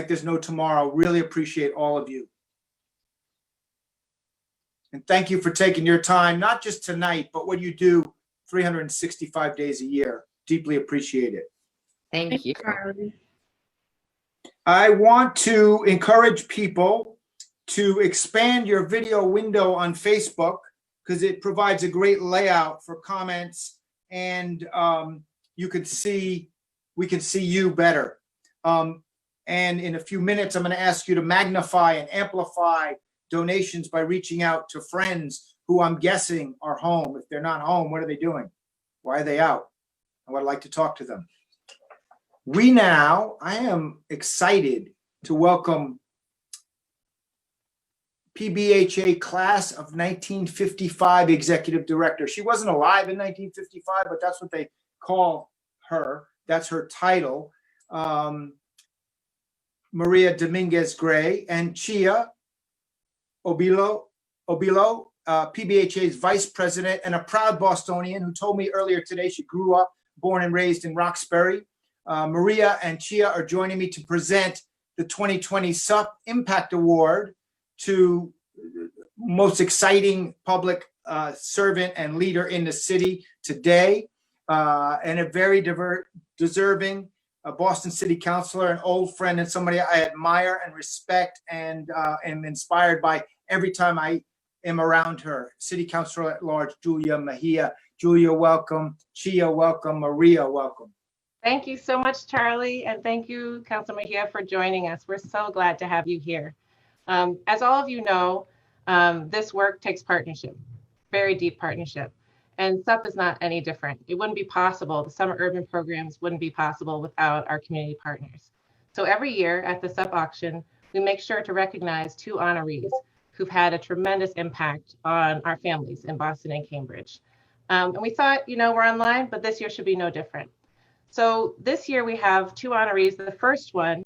there's no tomorrow. Really appreciate all of you. And thank you for taking your time, not just tonight, but what you do 365 days a year. Deeply appreciate it. Thank you. I want to encourage people to expand your video window on Facebook, because it provides a great layout for comments, and we can see you better. And in a few minutes, I'm going to ask you to magnify and amplify donations by reaching out to friends who I'm guessing are home. If they're not home, what are they doing? Why are they out? I would like to talk to them. I am excited to welcome PBHA class of 1955 executive director. She wasn't alive in 1955, but that's what they call her. That's her title. Maria Dominguez Gray and Chia Obilo, PBHA's vice president and a proud Bostonian, who told me earlier today she grew up, born and raised in Roxbury. Maria and Chia are joining me to present the 2020 SUP Impact Award to most exciting public servant and leader in the city today, and a very deserving Boston City Councilor, an old friend, and somebody I admire and respect and am inspired by every time I am around her. City Councilor at Large, Julia Mejia. Julia, welcome. Chia, welcome. Maria, welcome. Thank you so much, Charlie, and thank you, Councilor Mejia, for joining us. We're so glad to have you here. As all of you know, this work takes partnership, very deep partnership, and SUP is not any different. It wouldn't be possible, the summer urban programs wouldn't be possible without our community partners. So every year at the SUP auction, we make sure to recognize 2 honorees who've had a tremendous impact on our families in Boston and Cambridge. And we thought, we're online, but this year should be no different. So this year we have 2 honorees. The first one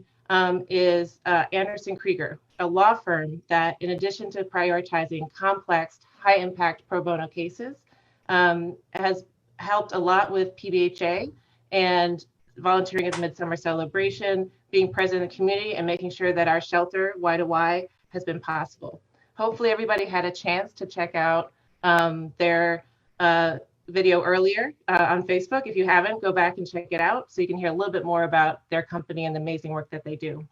is Anderson Krieger, a law firm that, in addition to prioritizing complex, high-impact pro bono cases, has helped a lot with PBHA and volunteering at the Midsummer Celebration, being present in the community, and making sure that our shelter, Y to Y, has been possible. Hopefully everybody had a chance to check out their video earlier on Facebook. If you haven't, go back and check it out so you can hear a little bit more about their company and the amazing work that they do.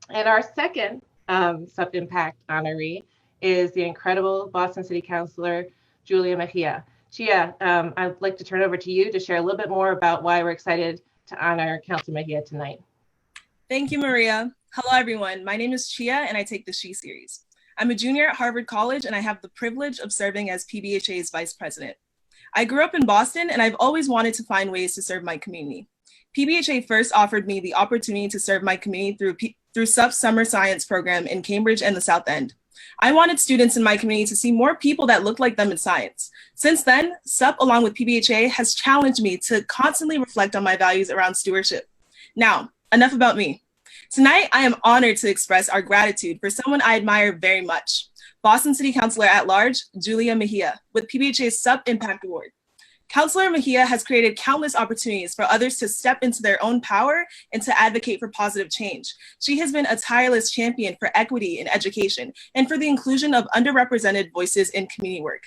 And our second SUP Impact honoree is the incredible Boston City Councilor, Julia Mejia. Chia, I'd like to turn it over to you to share a little bit more about why we're excited to honor Councilor Mejia tonight. Thank you, Maria. Hello, everyone. My name is Chia, and I take the She series. I'm a junior at Harvard College, and I have the privilege of serving as PBHA's vice president. I grew up in Boston, and I've always wanted to find ways to serve my community. PBHA first offered me the opportunity to serve my community through SUP's summer science program in Cambridge and the South End. I wanted students in my community to see more people that look like them in science. Since then, SUP, along with PBHA, has challenged me to constantly reflect on my values around stewardship. Now, enough about me. Tonight, I am honored to express our gratitude for someone I admire very much, Boston City Councilor at Large, Julia Mejia, with PBHA's SUP Impact Award. Councilor Mejia has created countless opportunities for others to step into their own power and to advocate for positive change. She has been a tireless champion for equity in education and for the inclusion of underrepresented voices in community work.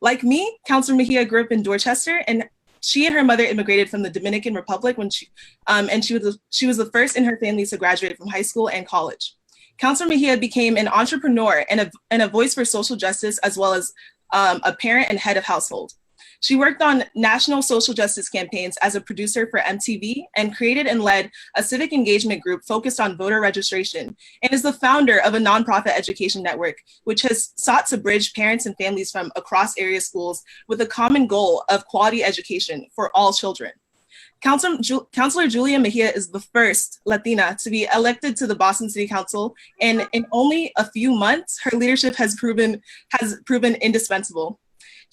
Like me, Councilor Mejia grew up in Dorchester, and she and her mother immigrated from the Dominican Republic when she was the first in her family to graduate from high school and college. Councilor Mejia became an entrepreneur and a voice for social justice, as well as a parent and head of household. She worked on national social justice campaigns as a producer for MTV and created and led a civic engagement group focused on voter registration, and is the founder of a nonprofit education network, which has sought to bridge parents and families from across area schools with a common goal of quality education for all children. Councilor Julia Mejia is the first Latina to be elected to the Boston City Council, and in only a few months, her leadership has proven indispensable.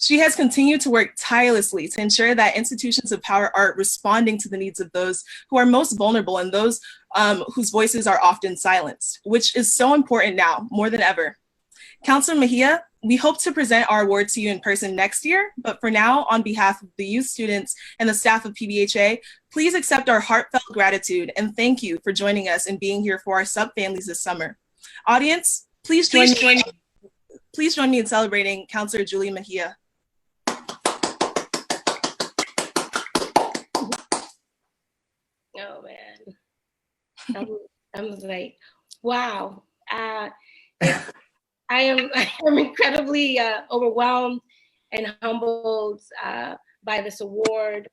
She has continued to work tirelessly to ensure that institutions of power are responding to the needs of those who are most vulnerable and those whose voices are often silenced, which is so important now, more than ever. Councilor Mejia, we hope to present our award to you in person next year, but for now, on behalf of the youth students and the staff of PBHA, please accept our heartfelt gratitude and thank you for joining us and being here for our SUP families this summer. Audience, please join me in celebrating Councilor Julia Mejia. Oh man, I'm like, wow. I am incredibly overwhelmed and humbled by this award.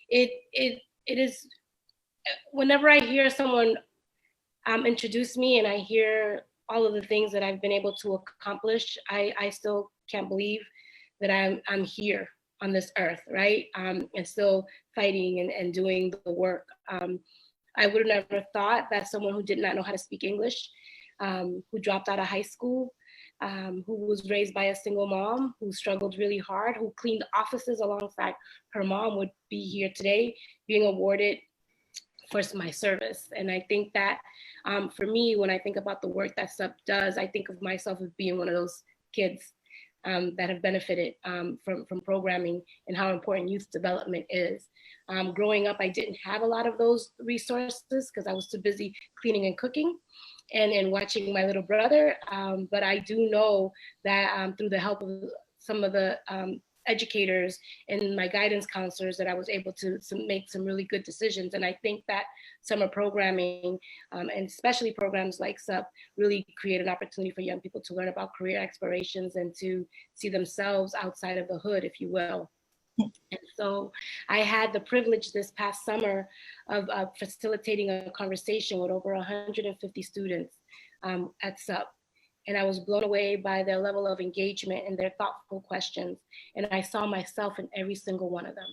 It is, whenever I hear someone introduce me and I hear all of the things that I've been able to accomplish, I still can't believe that I'm here on this earth, right? And still fighting and doing the work. I would have never thought that someone who did not know how to speak English, who dropped out of high school, who was raised by a single mom, who struggled really hard, who cleaned offices alongside her mom, would be here today being awarded for my service. And I think that for me, when I think about the work that SUP does, I think of myself as being one of those kids that have benefited from programming and how important youth development is. Growing up, I didn't have a lot of those resources because I was too busy cleaning and cooking and watching my little brother. But I do know that through the help of some of the educators and my guidance counselors, that I was able to make some really good decisions. And I think that summer programming, and especially programs like SUP, really create an opportunity for young people to learn about career explorations and to see themselves outside of the hood, if you will. And so I had the privilege this past summer of facilitating a conversation with over 150 students at SUP. And I was blown away by their level of engagement and their thoughtful questions. And I saw myself in every single one of them.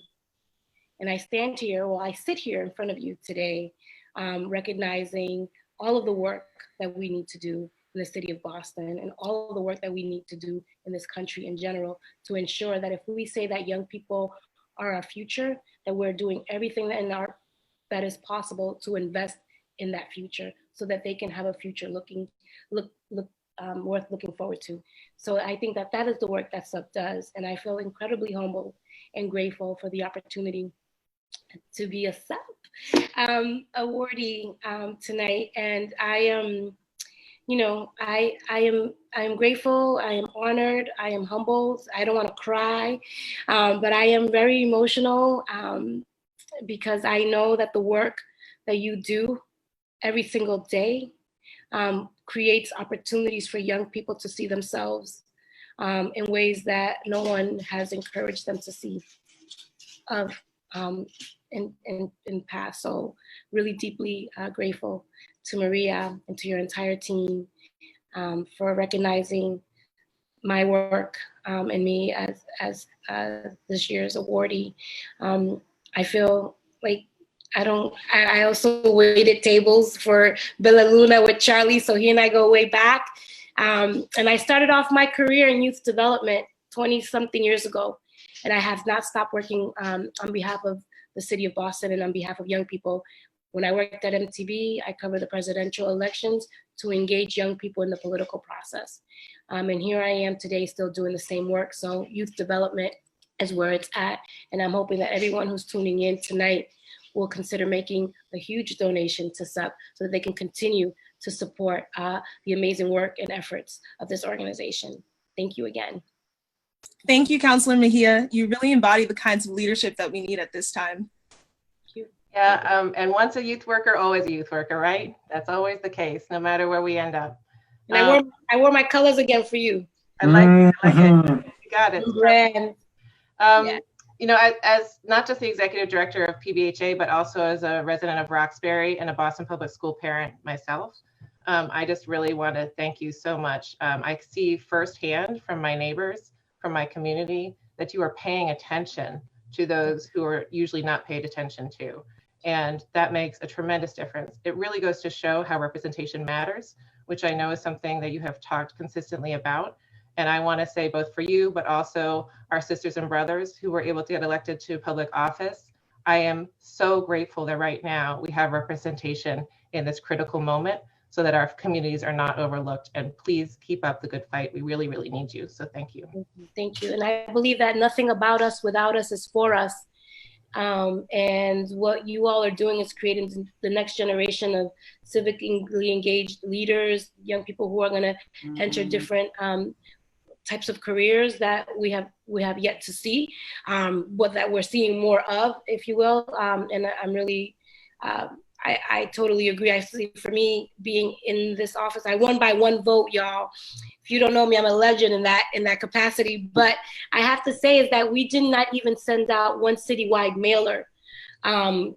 And I sit here in front of you today, recognizing all of the work that we need to do in the city of Boston and all of the work that we need to do in this country in general to ensure that if we say that young people are our future, that we're doing everything that is possible to invest in that future so that they can have a future worth looking forward to. So I think that is the work that SUP does. And I feel incredibly humbled and grateful for the opportunity to be a SUP awardee tonight. And I am, I am grateful. I am honored. I am humbled. I don't want to cry, but I am very emotional because I know that the work that you do every single day creates opportunities for young people to see themselves in ways that no one has encouraged them to see in past. So really deeply grateful to Maria and to your entire team for recognizing my work and me as this year's awardee. I feel like I also waited tables for Bella Luna with Charlie, so he and I go way back. And I started off my career in youth development 20-something years ago, and I have not stopped working on behalf of the city of Boston and on behalf of young people. When I worked at MTV, I covered the presidential elections to engage young people in the political process. And here I am today still doing the same work. So youth development is where it's at. And I'm hoping that everyone who's tuning in tonight will consider making a huge donation to SUP so that they can continue to support the amazing work and efforts of this organization. Thank you again. Thank you, Councilor Mejia. You really embody the kinds of leadership that we need at this time. Yeah, and once a youth worker, always a youth worker, right? That's always the case, no matter where we end up. And I wore my colors again for you. I like it. You got it. Yeah. As not just the executive director of PBHA, but also as a resident of Roxbury and a Boston Public School parent myself, I just really want to thank you so much. I see firsthand from my neighbors, from my community, that you are paying attention to those who are usually not paid attention to. And that makes a tremendous difference. It really goes to show how representation matters, which I know is something that you have talked consistently about. And I want to say both for you, but also our sisters and brothers who were able to get elected to public office. I am so grateful that right now we have representation in this critical moment so that our communities are not overlooked. And please keep up the good fight. We really, really need you. So thank you. Thank you. And I believe that nothing about us without us is for us. And what you all are doing is creating the next generation of civically engaged leaders, young people who are going to enter different types of careers that we have yet to see, but that we're seeing more of, if you will. And I'm really, I totally agree. I see, for me, being in this office, I won by one vote, y'all. If you don't know me, I'm a legend in that capacity. But I have to say is that we did not even send out one citywide mailer.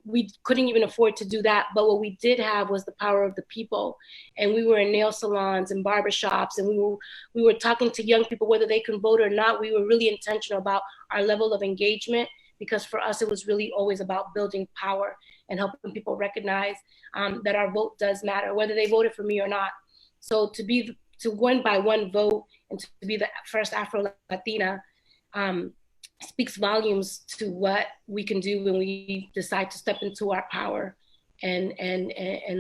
We couldn't even afford to do that. But what we did have was the power of the people. And we were in nail salons and barbershops, and we were talking to young people, whether they can vote or not. We were really intentional about our level of engagement, because for us, it was really always about building power and helping people recognize that our vote does matter, whether they voted for me or not. So to win by one vote and to be the first Afro-Latina speaks volumes to what we can do when we decide to step into our power and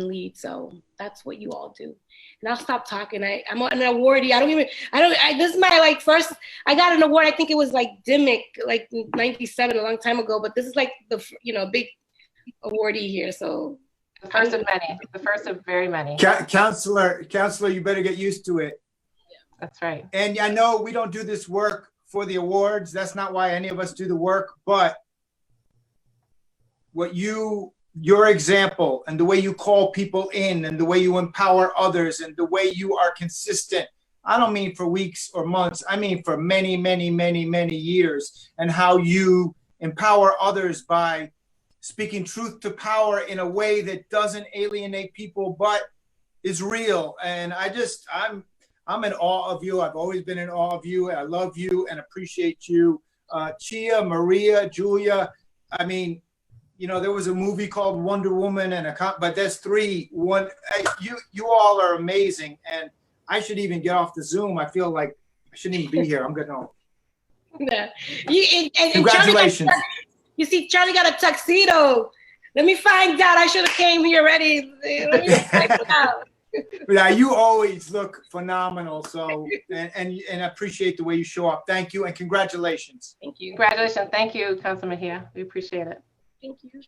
lead. So that's what you all do. And I'll stop talking. I'm an awardee. This is my first, I got an award. I think it was DIMIC, 97, a long time ago, but this is the big awardee here. So the first of many, the first of very many. Councilor, you better get used to it. That's right. And I know we don't do this work for the awards. That's not why any of us do the work, but your example and the way you call people in and the way you empower others and the way you are consistent. I don't mean for weeks or months. I mean for many, many, many, many years, and how you empower others by speaking truth to power in a way that doesn't alienate people, but is real. And I'm in awe of you. I've always been in awe of you. And I love you and appreciate you. Chia, Maria, Julia. I mean, there was a movie called Wonder Woman but there's three. You all are amazing. And I should even get off the Zoom. I feel like I shouldn't even be here. I'm getting home. Yeah. Congratulations. You see, Charlie got a tuxedo. Let me find out. I should have came here ready. Let me check it out. Yeah, you always look phenomenal. So, and I appreciate the way you show up. Thank you and congratulations. Thank you. Congratulations. Thank you, Councilman Mejia. We appreciate it. Thank you.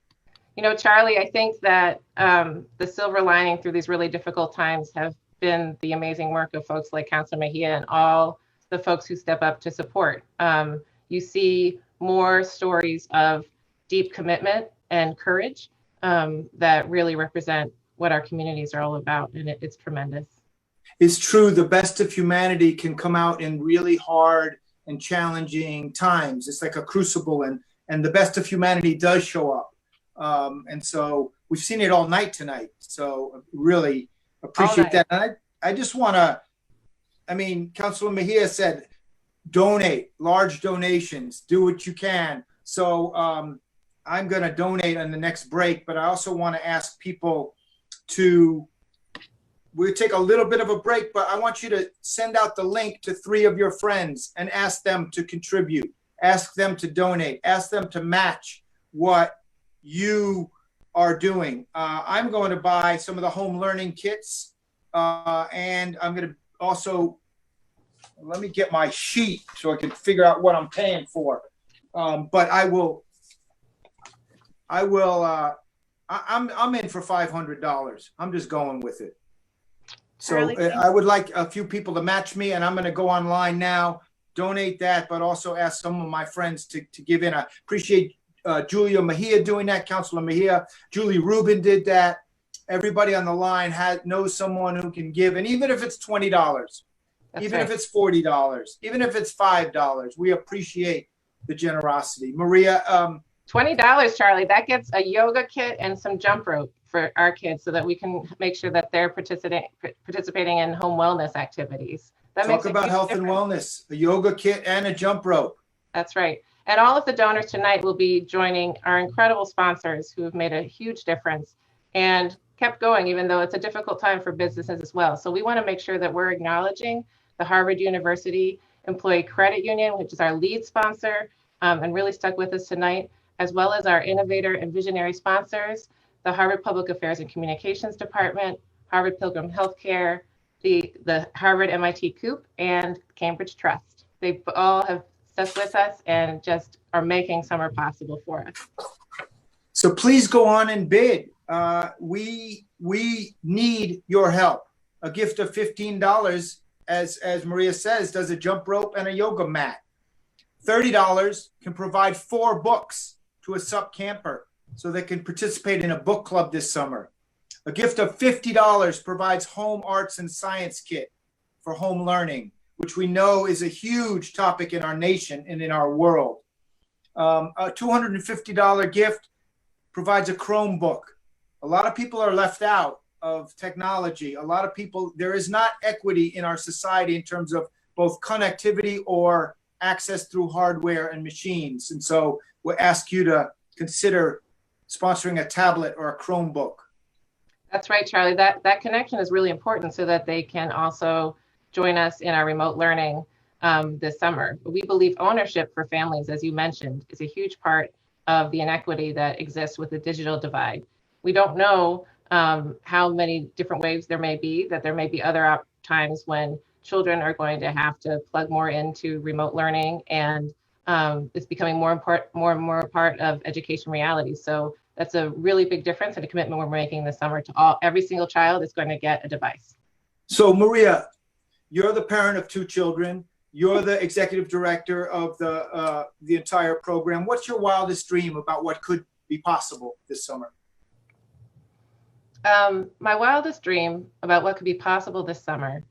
Charlie, I think that the silver lining through these really difficult times have been the amazing work of folks like Councilor Mejia and all the folks who step up to support. You see more stories of deep commitment and courage that really represent what our communities are all about, and it's tremendous. It's true, the best of humanity can come out in really hard and challenging times. It's like a crucible, and the best of humanity does show up. And so we've seen it all night tonight. So really appreciate that. And I just want to, I mean, Councilor Mejia said, donate, large donations, do what you can. So I'm going to donate on the next break, but I also want to ask people to, we'll take a little bit of a break, but I want you to send out the link to 3 of your friends and ask them to contribute, ask them to donate, ask them to match what you are doing. I'm going to buy some of the home learning kits, and I'm going to also, let me get my sheet so I can figure out what I'm paying for. But I'm in for $500. I'm just going with it. So I would like a few people to match me, and I'm going to go online now, donate that, but also ask some of my friends to give in. I appreciate Julia Mejia doing that, Councilor Mejia. Julie Rubin did that. Everybody on the line knows someone who can give, and even if it's $20, even if it's $40, even if it's $5, we appreciate the generosity. Maria, $20, Charlie, that gets a yoga kit and some jump rope for our kids so that we can make sure that they're participating in home wellness activities. That talk about health and wellness, a yoga kit and a jump rope. That's right. And all of the donors tonight will be joining our incredible sponsors who have made a huge difference and kept going, even though it's a difficult time for businesses as well. So we want to make sure that we're acknowledging the Harvard University Employee Credit Union, which is our lead sponsor and really stuck with us tonight, as well as our innovator and visionary sponsors, the Harvard Public Affairs and Communications Department, Harvard Pilgrim Healthcare, the Harvard MIT COOP, and Cambridge Trust. They all have stuck with us and just are making summer possible for us. So please go on and bid. We need your help. A gift of $15, as Maria says, does a jump rope and a yoga mat. $30 can provide 4 books to a SUP camper so they can participate in a book club this summer. A gift of $50 provides home arts and science kit for home learning, which we know is a huge topic in our nation and in our world. A $250 gift provides a Chromebook. A lot of people are left out of technology. A lot of people, there is not equity in our society in terms of both connectivity or access through hardware and machines. And so we'll ask you to consider sponsoring a tablet or a Chromebook. That's right, Charlie. That connection is really important so that they can also join us in our remote learning this summer. We believe ownership for families, as you mentioned, is a huge part of the inequity that exists with the digital divide. We don't know how many different ways there may be, that there may be other times when children are going to have to plug more into remote learning, and it's becoming more and more a part of education reality. So that's a really big difference and a commitment we're making this summer to every single child is going to get a device. So Maria, you're the parent of 2 children. You're the executive director of the entire program. What's your wildest dream about what could be possible this summer? My wildest dream about what could be possible this summer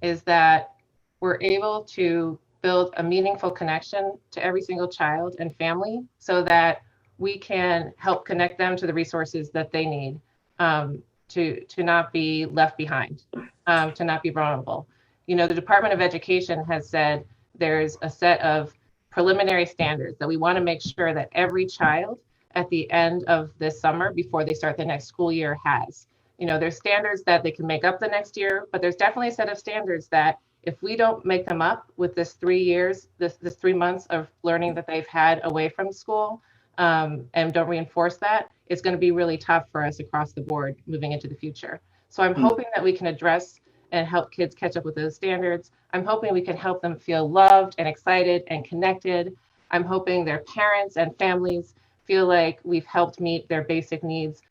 is that we're able to build a meaningful connection to every single child and family so that we can help connect them to the resources that they need to not be left behind, to not be vulnerable. You know, the Department of Education has said there's a set of preliminary standards that we want to make sure that every child at the end of this summer before they start the next school year has. You know, there's standards that they can make up the next year, but there's definitely a set of standards that if we don't make them up with this 3 years, this 3 months of learning that they've had away from school and don't reinforce that, it's going to be really tough for us across the board moving into the future. So I'm hoping that we can address and help kids catch up with those standards. I'm hoping we can help them feel loved and excited and connected. I'm hoping their parents and families feel like we've helped meet their basic needs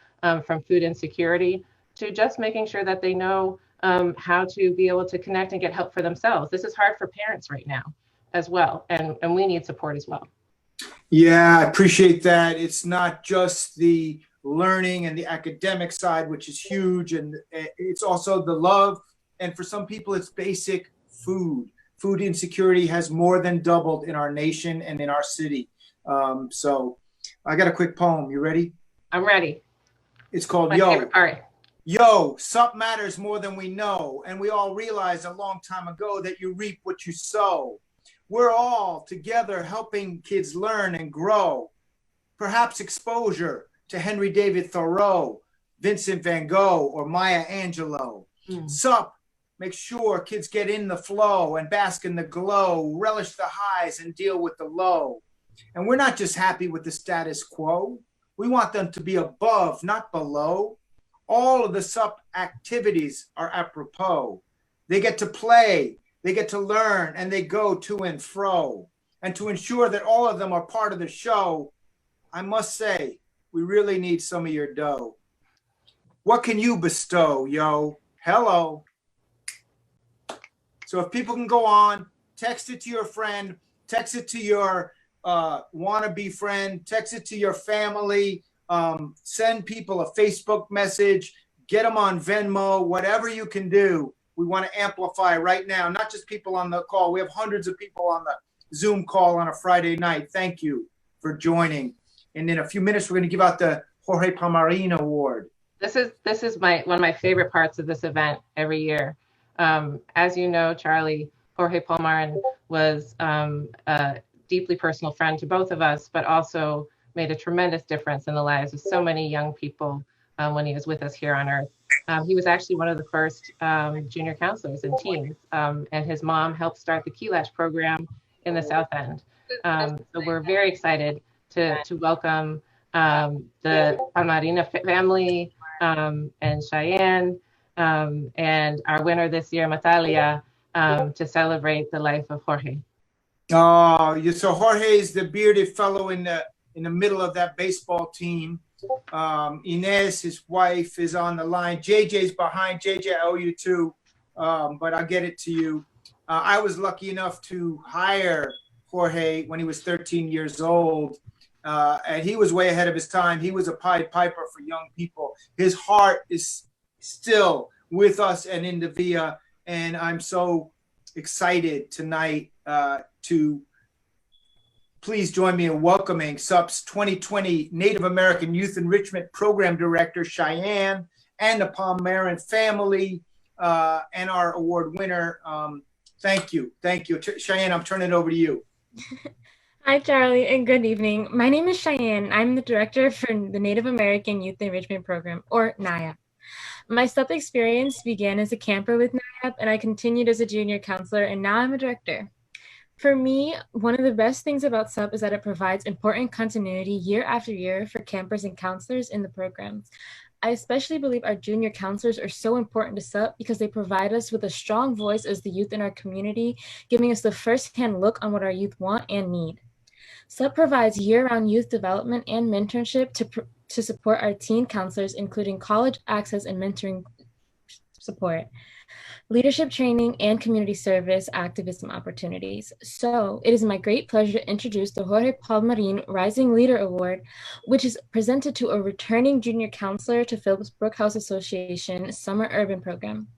from food insecurity to just making sure that they know how to be able to connect and get help for themselves. This is hard for parents right now as well, and we need support as well. Yeah, I appreciate that. It's not just the learning and the academic side, which is huge, and it's also the love. And for some people, it's basic food. Food insecurity has more than doubled in our nation and in our city. So I got a quick poem. You ready? I'm ready. It's called My Yo. favorite part. Yo, SUP matters more than we know. And we all realized a long time ago that you reap what you sow. We're all together helping kids learn and grow. Perhaps exposure to Henry David Thoreau, Vincent van Gogh, or Maya Angelou. SUP makes sure kids get in the flow and bask in the glow, relish the highs and deal with the low. And we're not just happy with the status quo. We want them to be above, not below. All of the SUP activities are apropos. They get to play, they get to learn, and they go to and fro. And to ensure that all of them are part of the show, I must say, we really need some of your dough. What can you bestow, yo? Hello. So if people can go on, text it to your friend, text it to your wannabe friend, text it to your family, send people a Facebook message, get them on Venmo, whatever you can do. We want to amplify right now, not just people on the call. We have hundreds of people on the Zoom call on a Friday night. Thank you for joining. And in a few minutes, we're going to give out the Jorge Pomeranian Award. This is one of my favorite parts of this event every year. As you know, Charlie, Jorge Pomeranian was a deeply personal friend to both of us, but also made a tremendous difference in the lives of so many young people when he was with us here on Earth. He was actually one of the first junior counselors and teens, and his mom helped start the Key Latch program in the South End. So we're very excited to welcome the Pomeranian family and Cheyenne, and our winner this year, Natalia, to celebrate the life of Jorge. Oh, so Jorge is the bearded fellow in the middle of that baseball team. Inez, his wife, is on the line. JJ's behind. JJ, I owe you too, but I'll get it to you. I was lucky enough to hire Jorge when he was 13 years old, and he was way ahead of his time. He was a Pied Piper for young people. His heart is still with us and in the VIA, and I'm so excited tonight to please join me in welcoming SUP's 2020 Native American Youth Enrichment Program Director, Cheyenne, and the Pomeranian family, and our award winner. Thank you. Thank you. Cheyenne, I'm turning it over to you. Hi, Charlie, and good evening. My name is Cheyenne. I'm the director for the Native American Youth Enrichment Program, or NIAP. My SUP experience began as a camper with NIAP, and I continued as a junior counselor, and now I'm a director. For me, one of the best things about SUP is that it provides important continuity year after year for campers and counselors in the programs. I especially believe our junior counselors are so important to SUP because they provide us with a strong voice as the youth in our community, giving us the first-hand look on what our youth want and need. SUP provides year-round youth development and mentorship to support our teen counselors, including college access and mentoring support, leadership training, and community service activism opportunities. So it is my great pleasure to introduce the Jorge Pomeranian Rising Leader Award, which is presented to a returning junior counselor to Phillips Brookhouse Association Summer Urban Program.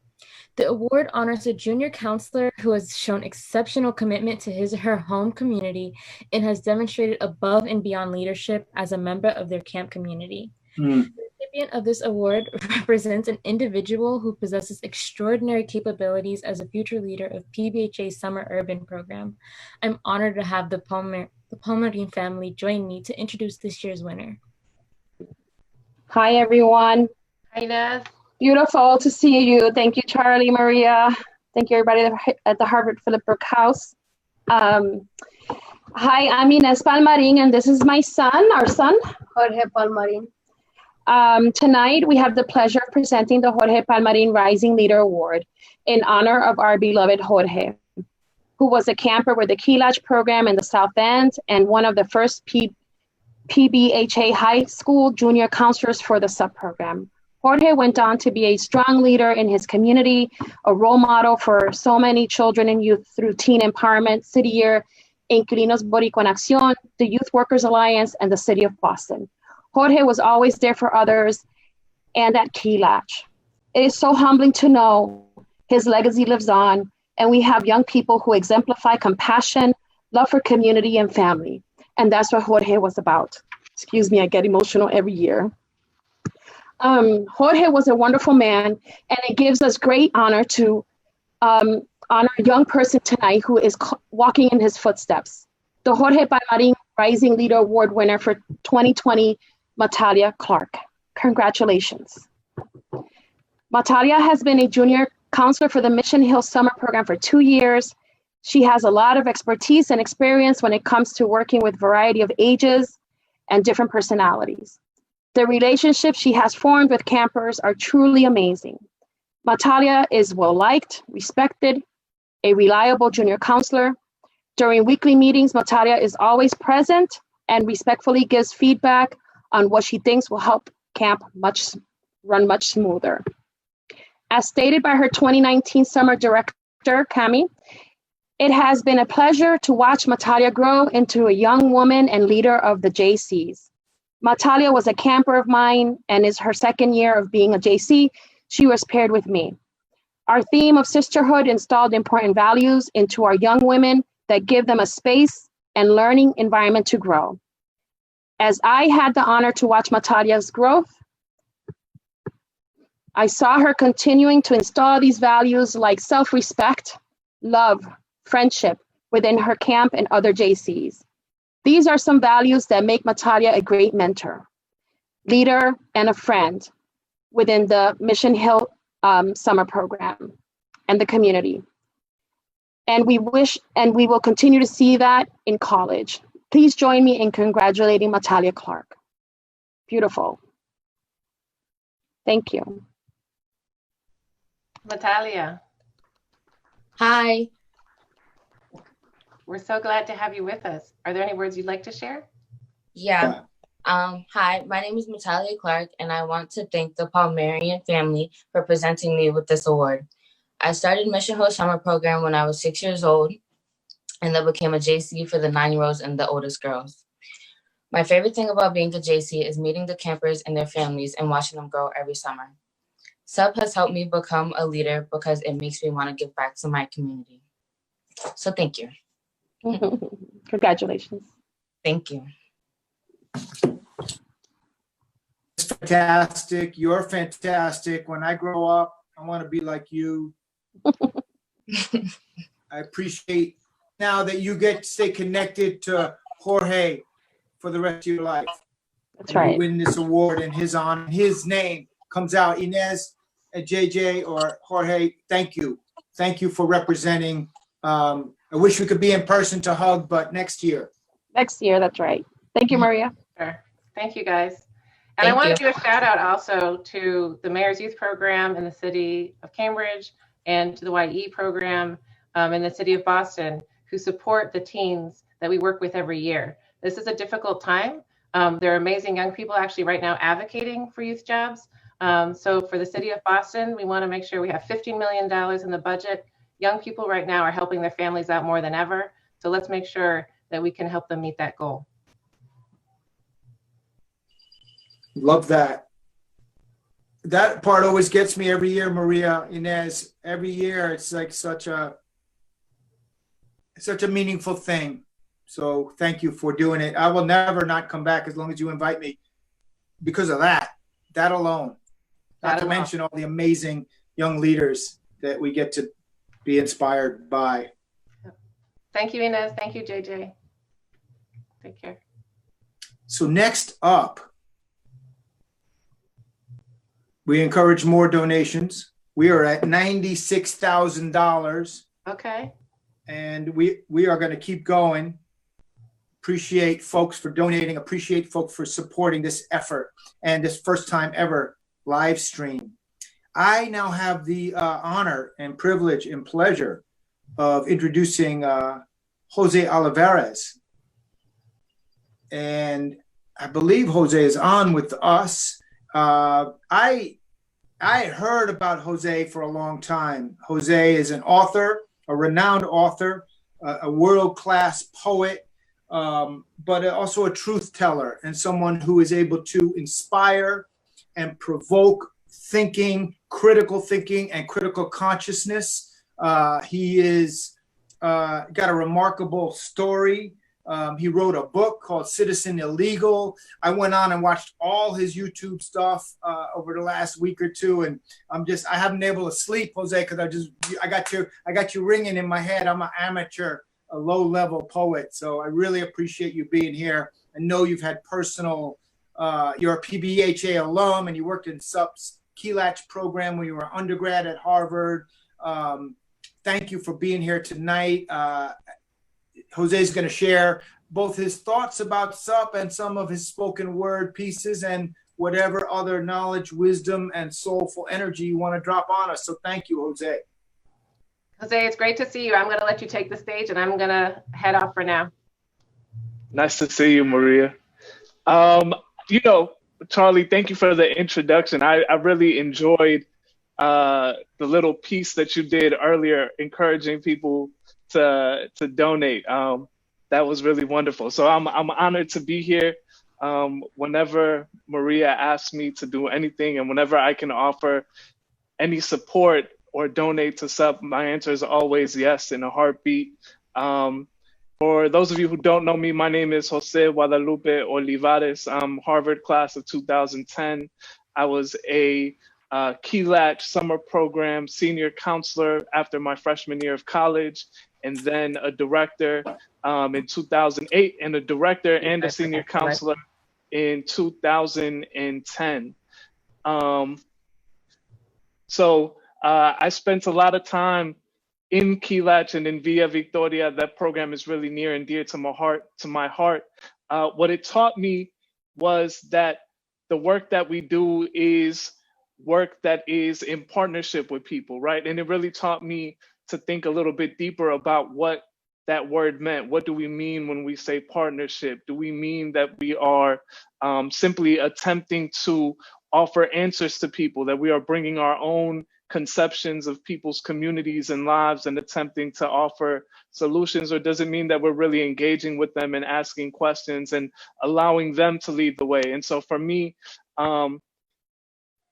The award honors a junior counselor who has shown exceptional commitment to his or her home community and has demonstrated above and beyond leadership as a member of their camp community. The recipient of this award represents an individual who possesses extraordinary capabilities as a future leader of PBHA Summer Urban Program. I'm honored to have the Pomeranian family join me to introduce this year's winner. Hi, everyone. Hi, Inez. Beautiful to see you. Thank you, Charlie, Maria. Thank you, everybody at the Harvard Phillips Brookhouse. Hi, I'm Inez Pomeranian, and this is my son, our son, Jorge Pomeranian. Tonight, we have the pleasure of presenting the Jorge Pomeranian Rising Leader Award in honor of our beloved Jorge, who was a camper with the Key Latch program in the South End and one of the first PBHA high school junior counselors for the SUP program. Jorge went on to be a strong leader in his community, a role model for so many children and youth through Teen Empowerment, City Year, Inquilinos Boricua en Acción, the Youth Workers Alliance, and the City of Boston. Jorge was always there for others and at Key Latch. It is so humbling to know his legacy lives on, and we have young people who exemplify compassion, love for community and family. And that's what Jorge was about. Excuse me, I get emotional every year. Jorge was a wonderful man, and it gives us great honor to honor a young person tonight who is walking in his footsteps. The Jorge Palmarin Rising Leader Award winner for 2020, Natalia Clark. Congratulations. Natalia has been a junior counselor for the Mission Hill Summer Program for 2 years. She has a lot of expertise and experience when it comes to working with a variety of ages and different personalities. The relationships she has formed with campers are truly amazing. Natalia is well-liked, respected, a reliable junior counselor. During weekly meetings, Natalia is always present and respectfully gives feedback on what she thinks will help camp run much smoother. As stated by her 2019 summer director, Cami, it has been a pleasure to watch Natalia grow into a young woman and leader of the JCs. Natalia was a camper of mine and is her second year of being a JC. She was paired with me. Our theme of sisterhood installed important values into our young women that give them a space and learning environment to grow. As I had the honor to watch Natalia's growth, I saw her continuing to install these values like self-respect, love, friendship within her camp and other JCs. These are some values that make Natalia a great mentor, leader, and a friend within the Mission Hill Summer Program and the community. And we will continue to see that in college. Please join me in congratulating Natalia Clark. Beautiful. Thank you. Natalia. Hi. We're so glad to have you with us. Are there any words you'd like to share? Yeah. Hi, my name is Natalia Clark, and I want to thank the Pomeranian family for presenting me with this award. I started Mission Hill Summer Program when I was 6 years old, and then became a JC for the 9-year-olds and the oldest girls. My favorite thing about being a JC is meeting the campers and their families and watching them grow every summer. SUP has helped me become a leader because it makes me want to give back to my community. So thank you. Congratulations. Thank you. It's fantastic. You're fantastic. When I grow up, I want to be like you. I appreciate now that you get to stay connected to Jorge for the rest of your life. That's right. You win this award in his honor. His name comes out. Inez, JJ, or Jorge, thank you. Thank you for representing. I wish we could be in person to hug, but next year. Next year, that's right. Thank you, Maria. Sure. Thank you, guys. And I want to do a shout out also to the Mayor's Youth Program in the city of Cambridge and to the YE program in the city of Boston, who support the teens that we work with every year. This is a difficult time. There are amazing young people actually right now advocating for youth jobs. So for the city of Boston, we want to make sure we have $15 million in the budget. Young people right now are helping their families out more than ever. So let's make sure that we can help them meet that goal. Love that. That part always gets me every year, Maria, Inez. Every year, it's like such a meaningful thing. So thank you for doing it. I will never not come back as long as you invite me because of that alone. Not to mention all the amazing young leaders that we get to be inspired by. Thank you, Inez. Thank you, JJ. Take care. So next up, we encourage more donations. We are at $96,000. Okay. And we are going to keep going. Appreciate folks for donating. Appreciate folks for supporting this effort and this first time ever live stream. I now have the honor and privilege and pleasure of introducing José Olivarez. And I believe Jose is on with us. I I heard about Jose for a long time. Jose is an author, a renowned author, a world-class poet, but also a truth teller and someone who is able to inspire and provoke thinking, critical thinking, and critical consciousness. He is got a remarkable story. He wrote a book called Citizen Illegal. I went on and watched all his YouTube stuff over the last week or two, and I haven't been able to sleep, Jose, because I got you ringing in my head. I'm an amateur, a low-level poet, so I really appreciate you being here. I know you've had personal. You're a PBHA alum, and you worked in SUP's Key Latch program when you were undergrad at Harvard. Thank you for being here tonight. Jose is going to share both his thoughts about SUP and some of his spoken word pieces and whatever other knowledge, wisdom, and soulful energy you want to drop on us. So thank you, Jose. Jose, it's great to see you. I'm going to let you take the stage, and I'm going to head off for now. Nice to see you, Maria. You know, Charlie, thank you for the introduction. I really enjoyed the little piece that you did earlier, encouraging people to donate. That was really wonderful. So I'm honored to be here. Whenever Maria asks me to do anything, and whenever I can offer any support or donate to SUP, my answer is always yes, in a heartbeat. For those of you who don't know me, my name is José Guadalupe Olivarez. I'm Harvard class of 2010. I was a Key Latch summer program senior counselor after my freshman year of college, and then a director in 2008, and a director and a senior counselor in 2010. So I spent a lot of time in Key Latch and in Villa Victoria. That program is really near and dear to my heart. What it taught me was that the work that we do is work that is in partnership with people, right? And it really taught me to think a little bit deeper about what that word meant. What do we mean when we say partnership? Do we mean that we are simply attempting to offer answers to people, that we are bringing our own conceptions of people's communities and lives and attempting to offer solutions? Or does it mean that we're really engaging with them and asking questions and allowing them to lead the way? And so for me,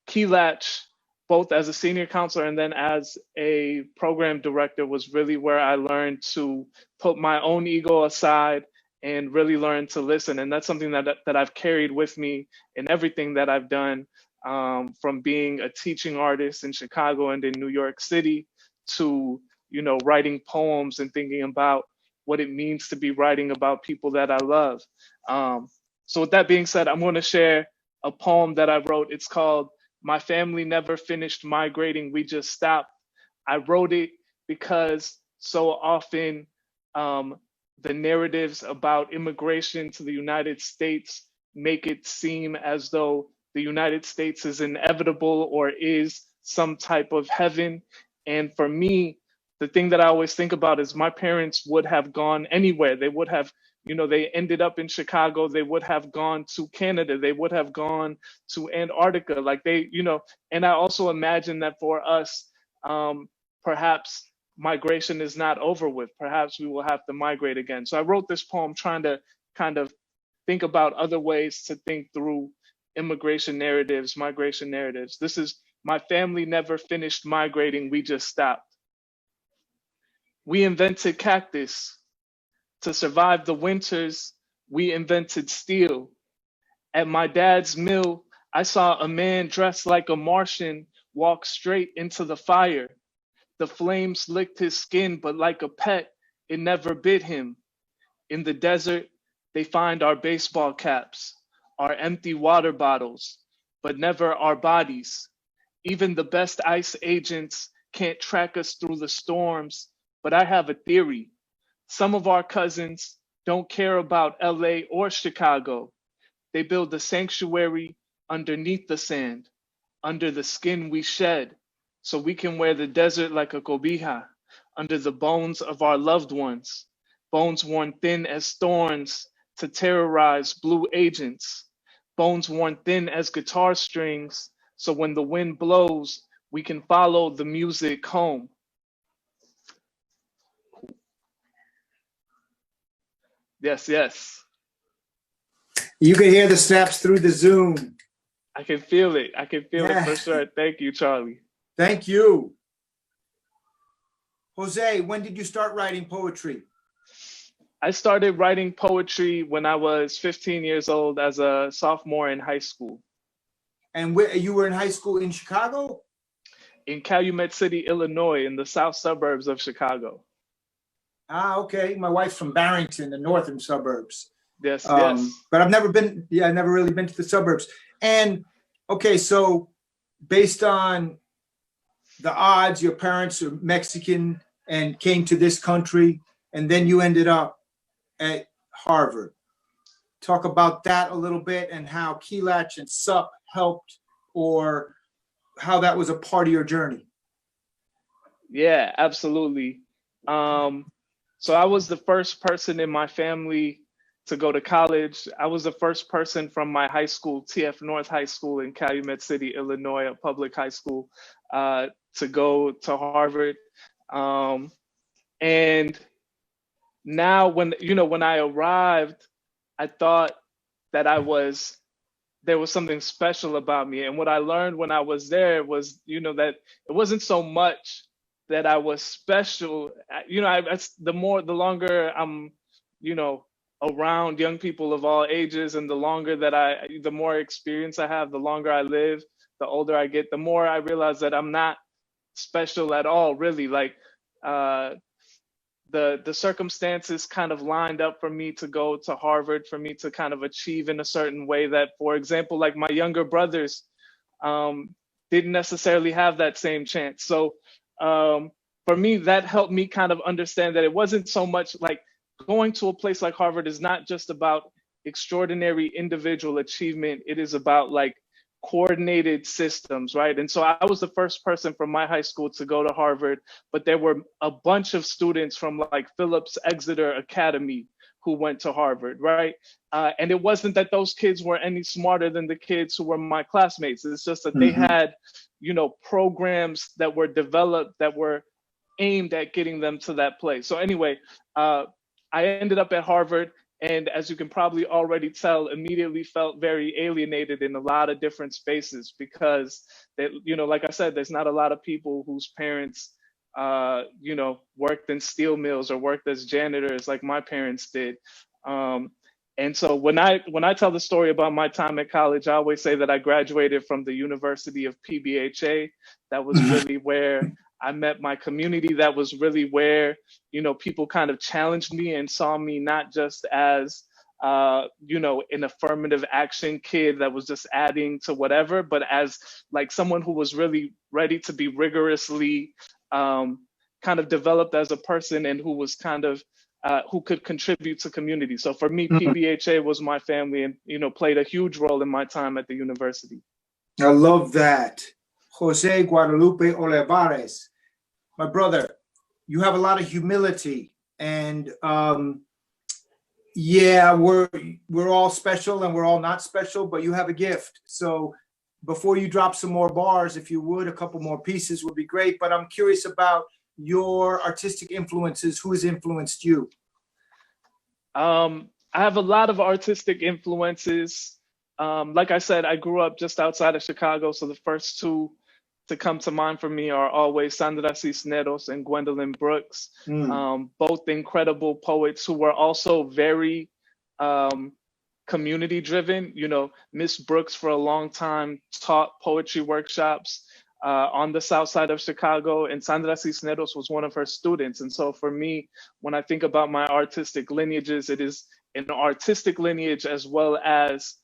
Key Latch, both as a senior counselor and then as a program director, was really where I learned to put my own ego aside and really learn to listen. And that's something that I've carried with me in everything that I've done, from being a teaching artist in Chicago and in New York City to, you know, writing poems and thinking about what it means to be writing about people that I love. So with that being said, I'm going to share a poem that I wrote. It's called "My Family Never Finished Migrating, We Just Stopped." I wrote it because so often the narratives about immigration to the United States make it seem as though the United States is inevitable or is some type of heaven. And for me, the thing that I always think about is my parents would have gone anywhere. They would have, you know, they ended up in Chicago. They would have gone to Canada. They would have gone to Antarctica. Like they, you know, and I also imagine that for us, perhaps migration is not over with. Perhaps we will have to migrate again. So I wrote this poem trying to kind of think about other ways to think through immigration narratives, migration narratives. This is "My family never finished migrating, we just stopped. We invented cactus. To survive the winters, we invented steel. At my dad's mill, I saw a man dressed like a Martian walk straight into the fire. The flames licked his skin, but like a pet, it never bit him. In the desert, they find our baseball caps, our empty water bottles, but never our bodies. Even the best ICE agents can't track us through the storms, but I have a theory. Some of our cousins don't care about LA or Chicago. They build a sanctuary underneath the sand, under the skin we shed, so we can wear the desert like a cobija, under the bones of our loved ones, bones worn thin as thorns to terrorize blue agents, bones worn thin as guitar strings So when the wind blows, we can follow the music home. Yes, yes. You can hear the snaps through the Zoom. I can feel it. I can feel it for sure. Thank you, Charlie. Thank you. Jose, when did you start writing poetry? I started writing poetry when I was 15 years old as a sophomore in high school. And where you were in high school in Chicago? In Calumet City, Illinois, in the south suburbs of Chicago. Ah, okay. My wife's from Barrington, the northern suburbs. Yes, yes. But I've never been, I've never really been to the suburbs. And okay, so based on the odds, your parents are Mexican and came to this country, and then you ended up at Harvard. Talk about that a little bit and how Kelatch and SUP helped, or how that was a part of your journey. Yeah, absolutely. So I was the first person in my family to go to college. I was the first person from my high school, TF North High School in Calumet City, Illinois, a public high school, to go to Harvard. And now when I arrived, I thought that there was something special about me. And what I learned when I was there was, that it wasn't so much that I was special. The longer I'm, around young people of all ages, and the more experience I have, the longer I live, the older I get, the more I realize that I'm not special at all, really. Like, the circumstances kind of lined up for me to go to Harvard, for me to kind of achieve in a certain way that, for example, like my younger brothers didn't necessarily have that same chance. So for me, that helped me kind of understand that it wasn't so much like going to a place like Harvard is not just about extraordinary individual achievement. It is about like coordinated systems, right? And so I was the first person from my high school to go to Harvard, but there were a bunch of students from like Phillips Exeter Academy who went to Harvard, right? And it wasn't that those kids were any smarter than the kids who were my classmates. It's just that they had, programs that were developed that were aimed at getting them to that place. So anyway, I ended up at Harvard. And as you can probably already tell, immediately felt very alienated in a lot of different spaces because, like I said, there's not a lot of people whose parents, worked in steel mills or worked as janitors like my parents did. And so when I tell the story about my time at college, I always say that I graduated from the University of PBHA. That was really where I met my community. That was really where, people kind of challenged me and saw me not just as, an affirmative action kid that was just adding to whatever, but as like someone who was really ready to be rigorously kind of developed as a person and who was kind of, who could contribute to community. So for me, PBHA was my family and, played a huge role in my time at the university. I love that. Jose Guadalupe Olivares, my brother, you have a lot of humility, and we're all special and we're all not special, but you have a gift. So before you drop some more bars, if you would, a couple more pieces would be great. But I'm curious about your artistic influences. Who has influenced you? I have a lot of artistic influences. Like I said, I grew up just outside of Chicago, so the first two to come to mind for me are always Sandra Cisneros and Gwendolyn Brooks, both incredible poets who were also very community driven. Miss Brooks for a long time taught poetry workshops on the south side of Chicago, and Sandra Cisneros was one of her students. And so for me, when I think about my artistic lineages, it is an artistic lineage as well as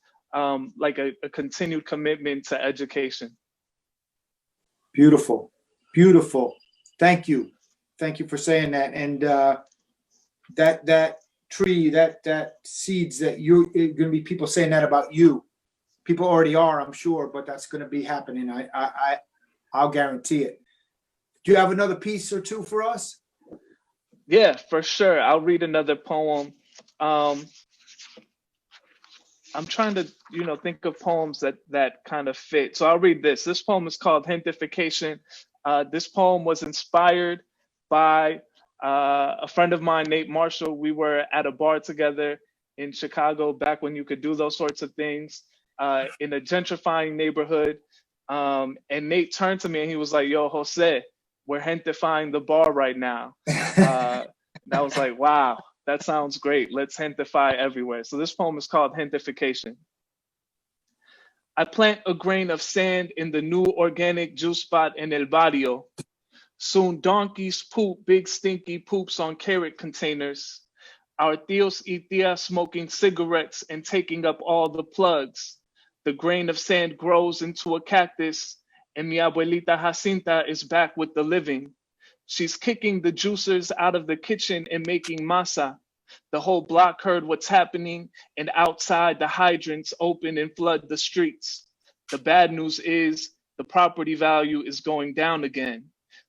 like a continued commitment to education. Beautiful, beautiful. Thank you. Thank you for saying that. And that tree, that seeds that you're going to be people saying that about you. People already are, I'm sure, but that's going to be happening. I'll guarantee it. Do you have another piece or two for us? Yeah, for sure. I'll read another poem. I'm trying to, think of poems that kind of fit. So I'll read this. This poem is called Gentrification. This poem was inspired by a friend of mine, Nate Marshall. We were at a bar together in Chicago back when you could do those sorts of things in a gentrifying neighborhood. And Nate turned to me and he was like, "Yo, Jose, we're gentrifying the bar right now." And I was like, wow, that sounds great. Let's gentrify everywhere. So this poem is called Gentrification. I plant a grain of sand in the new organic juice spot in El Barrio. Soon donkeys poop big stinky poops on carrot containers. Our tios y tias smoking cigarettes and taking up all the plugs. The grain of sand grows into a cactus, and mi abuelita Jacinta is back with the living. She's kicking the juicers out of the kitchen and making masa. The whole block heard what's happening, and outside the hydrants open and flood the streets. The bad news is the property value is going down again.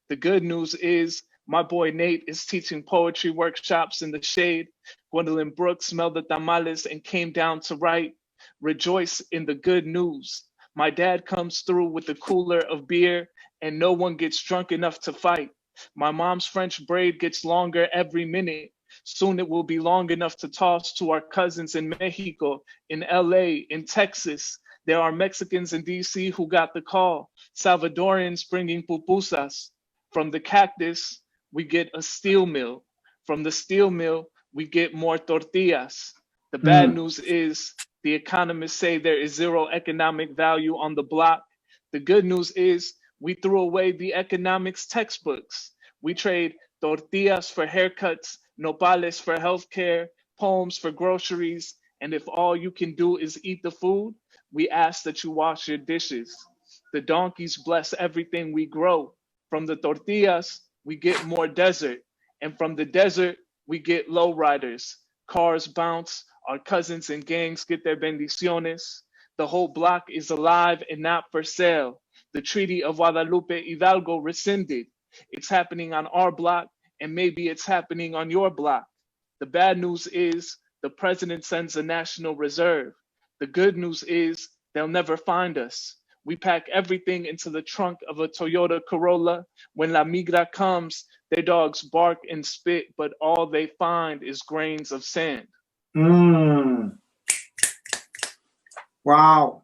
The good news is my boy Nate is teaching poetry workshops in the shade. Gwendolyn Brooks smelled the tamales and came down to write. Rejoice in the good news. My dad comes through with a cooler of beer and no one gets drunk enough to fight. My mom's French braid gets longer every minute. Soon it will be long enough to toss to our cousins in Mexico, in LA, in Texas. There are Mexicans in DC who got the call. Salvadorians bringing pupusas. From the cactus, we get a steel mill. From the steel mill, we get more tortillas. The bad news is the economists say there is zero economic value on the block. The good news is we threw away the economics textbooks. We trade tortillas for haircuts, nopales for healthcare, poems for groceries, and if all you can do is eat the food, we ask that you wash your dishes. The donkeys bless everything we grow. From the tortillas, we get more desert, and from the desert, we get lowriders. Cars bounce, our cousins and gangs get their bendiciones. The whole block is alive and not for sale. The Treaty of Guadalupe Hidalgo rescinded. It's happening on our block, and maybe it's happening on your block. The bad news is the president sends a national reserve. The good news is they'll never find us. We pack everything into the trunk of a Toyota Corolla. When La Migra comes, their dogs bark and spit, but all they find is grains of sand. Wow.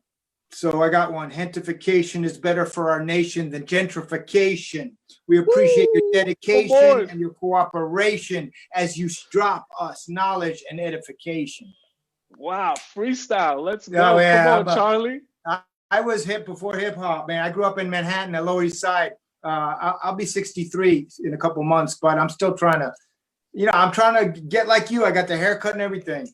So I got one. Gentrification is better for our nation than gentrification. We appreciate your dedication and your cooperation as you drop us knowledge and edification. Wow, freestyle. Let's go. Oh, yeah, come on, Charlie. I was hip before hip hop, man. I grew up in Manhattan, the Lower East Side. I'll be 63 in a couple months, but I'm still trying to, I'm trying to get like you. I got the haircut and everything.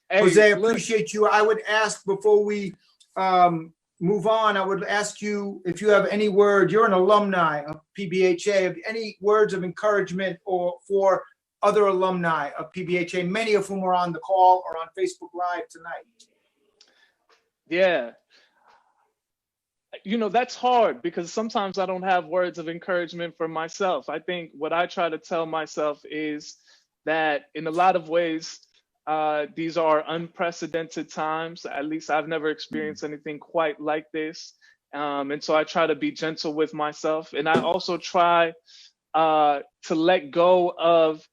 Hey, Jose, I appreciate you. I would ask before we move on, I would ask you if you have any words. You're an alumni of PBHA. Any words of encouragement or for other alumni of PBHA, many of whom are on the call or on Facebook Live tonight? Yeah. That's hard because sometimes I don't have words of encouragement for myself. I think what I try to tell myself is that in a lot of ways, these are unprecedented times. At least I've never experienced anything quite like this. And so I try to be gentle with myself. And I also try to let go of,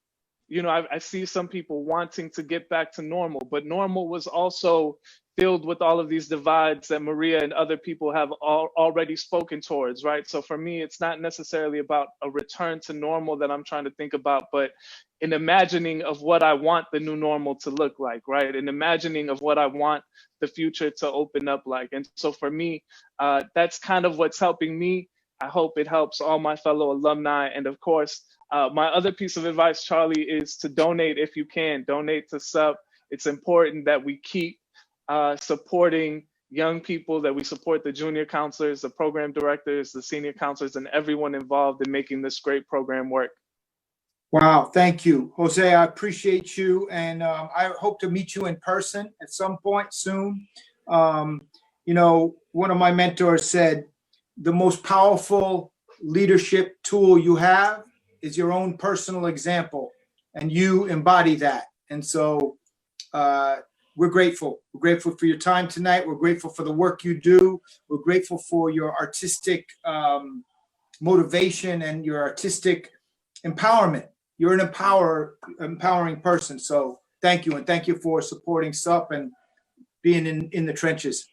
I see some people wanting to get back to normal, but normal was also filled with all of these divides that Maria and other people have already spoken towards, right? So for me, it's not necessarily about a return to normal that I'm trying to think about, but an imagining of what I want the new normal to look like, right? An imagining of what I want the future to open up like. And so for me, that's kind of what's helping me. I hope it helps all my fellow alumni. And of course, my other piece of advice, Charlie, is to donate if you can. Donate to SUP. It's important that we keep supporting young people, that we support the junior counselors, the program directors, the senior counselors, and everyone involved in making this great program work. Wow, thank you, Jose. I appreciate you, and I hope to meet you in person at some point soon. One of my mentors said, the most powerful leadership tool you have is your own personal example, and you embody that. And so we're grateful. We're grateful for your time tonight. We're grateful for the work you do. We're grateful for your artistic motivation and your artistic empowerment. You're an empowering person. So thank you. And thank you for supporting SUP and being in the trenches.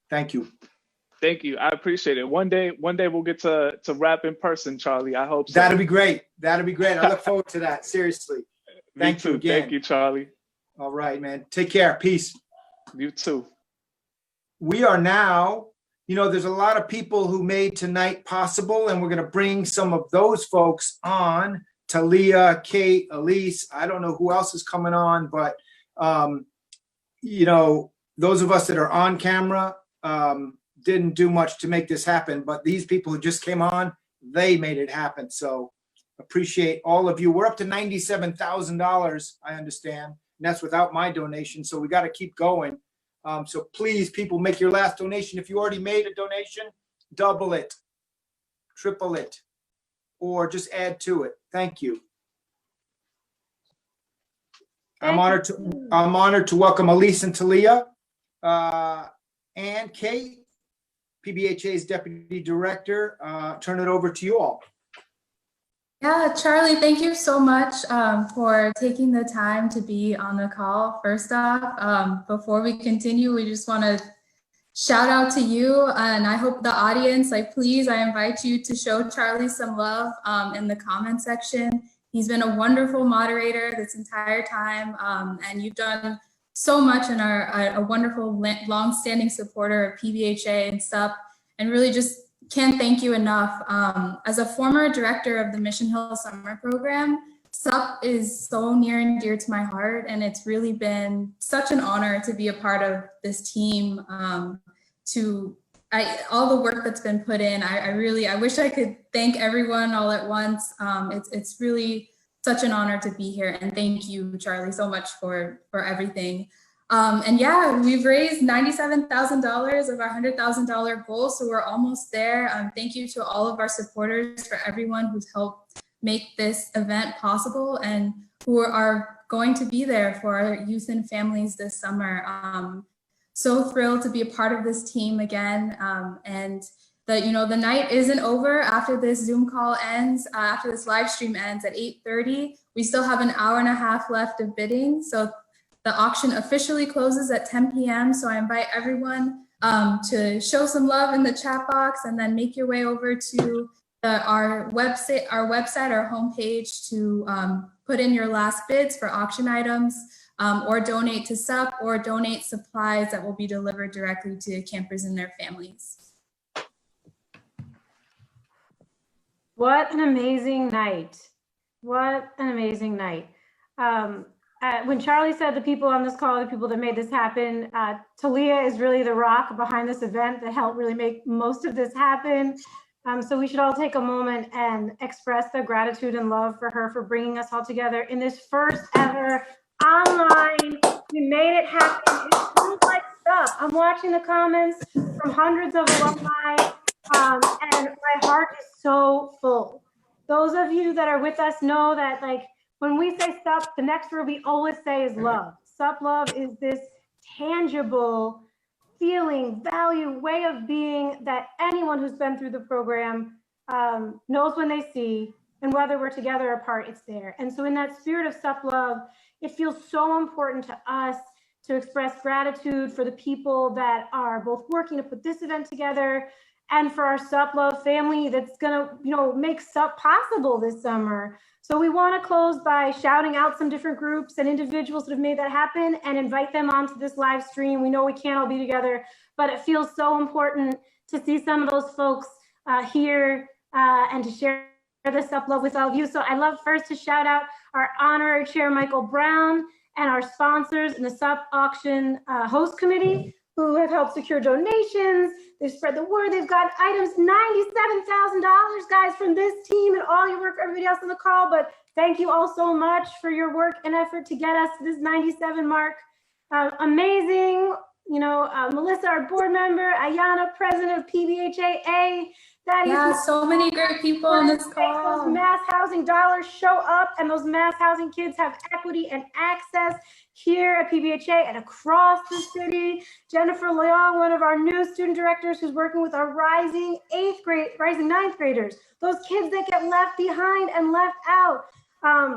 Thank you. Thank you. I appreciate it. One day we'll get to rap in person, Charlie. I hope so. That'll be great. That'll be great. I look forward to that. Seriously. Thank you again. Thank you, Charlie. All right, man. Take care. Peace. You too. We are now, there's a lot of people who made tonight possible, and we're going to bring some of those folks on. Talia, Kate, Elise. I don't know who else is coming on, but, those of us that are on camera didn't do much to make this happen, but these people who just came on, they made it happen. So appreciate all of you. We're up to $97,000, I understand. And that's without my donation. So we got to keep going. So please, people, make your last donation. If you already made a donation, double it, triple it, or just add to it. Thank you. I'm honored to welcome Elise and Talia and Kate, PBHA's Deputy Director. Turn it over to you all. Yeah, Charlie, thank you so much for taking the time to be on the call. First off, before we continue, we just want to shout out to you, and I hope the audience, please, I invite you to show Charlie some love in the comment section. He's been a wonderful moderator this entire time, and you've done so much and are a wonderful, long-standing supporter of PBHA and SUP, and really just can't thank you enough. As a former director of the Mission Hill Summer Program, SUP is so near and dear to my heart, and it's really been such an honor to be a part of this team. All the work that's been put in, I wish I could thank everyone all at once. It's really such an honor to be here, and thank you, Charlie, so much for everything. And yeah, we've raised $97,000 of our $100,000 goal, so we're almost there. Thank you to all of our supporters, for everyone who's helped make this event possible and who are going to be there for our youth and families this summer. So thrilled to be a part of this team again, and the night isn't over after this Zoom call ends, after this live stream ends at 8:30. We still have an hour and a half left of bidding, so the auction officially closes at 10 p.m. So I invite everyone to show some love in the chat box, and then make your way over to our website, our homepage, to put in your last bids for auction items, or donate to SUP, or donate supplies that will be delivered directly to campers and their families. What an amazing night. What an amazing night. When Charlie said the people on this call, the people that made this happen, Talia is really the rock behind this event that helped really make most of this happen. So we should all take a moment and express the gratitude and love for her for bringing us all together in this first ever online. We made it happen. It feels like stuff. I'm watching the comments from hundreds of alumni, and my heart is so full. Those of you that are with us know that, when we say SUP, the next word we always say is love. SUP love is this tangible feeling, value, way of being that anyone who's been through the program knows when they see, and whether we're together or apart, it's there. And so in that spirit of SUP love, it feels so important to us to express gratitude for the people that are both working to put this event together, and for our SUP love family that's gonna, make SUP possible this summer. So we want to close by shouting out some different groups and individuals that have made that happen, and invite them onto this live stream. We know we can't all be together, but it feels so important to see some of those folks here and to share the SUP love with all of you. So I love first to shout out our honorary chair, Michael Brown, and our sponsors in the SUP Auction Host Committee, who have helped secure donations. They've spread the word. They've got items, $97,000, guys, from this team, and all your work, everybody else on the call. But thank you all so much for your work and effort to get us to this 97 mark. Amazing Melissa, our board member, Ayana, president of PBHA. Yeah, so many great people on this call. Those mass housing dollars show up, and those mass housing kids have equity and access here at PBHA and across the city. Jennifer Leong, one of our new student directors who's working with our rising ninth graders, those kids that get left behind and left out.